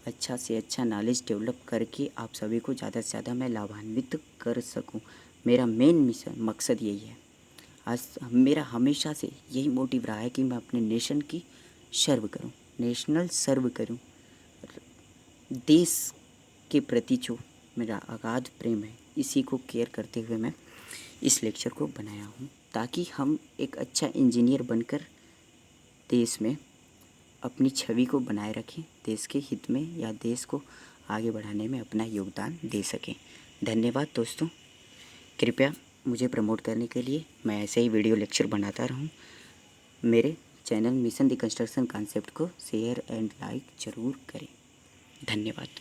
अच्छा से अच्छा नॉलेज डेवलप करके आप सभी को ज़्यादा से ज़्यादा मैं लाभान्वित कर सकूँ। मेरा मेन मकसद यही है। आज मेरा हमेशा से यही मोटिव रहा है कि मैं अपने नेशन की सर्व करूं, नेशनल सर्व करूं। देश के प्रति जो मेरा अगाध प्रेम है, इसी को केयर करते हुए मैं इस लेक्चर को बनाया हूं, ताकि हम एक अच्छा इंजीनियर बनकर देश में अपनी छवि को बनाए रखें, देश के हित में या देश को आगे बढ़ाने में अपना योगदान दे सकें। धन्यवाद दोस्तों, कृपया मुझे प्रमोट करने के लिए मैं ऐसे ही वीडियो लेक्चर बनाता रहूं। मेरे channel mission the construction concept को शेयर एंड लाइक ज़रूर करें। धन्यवाद।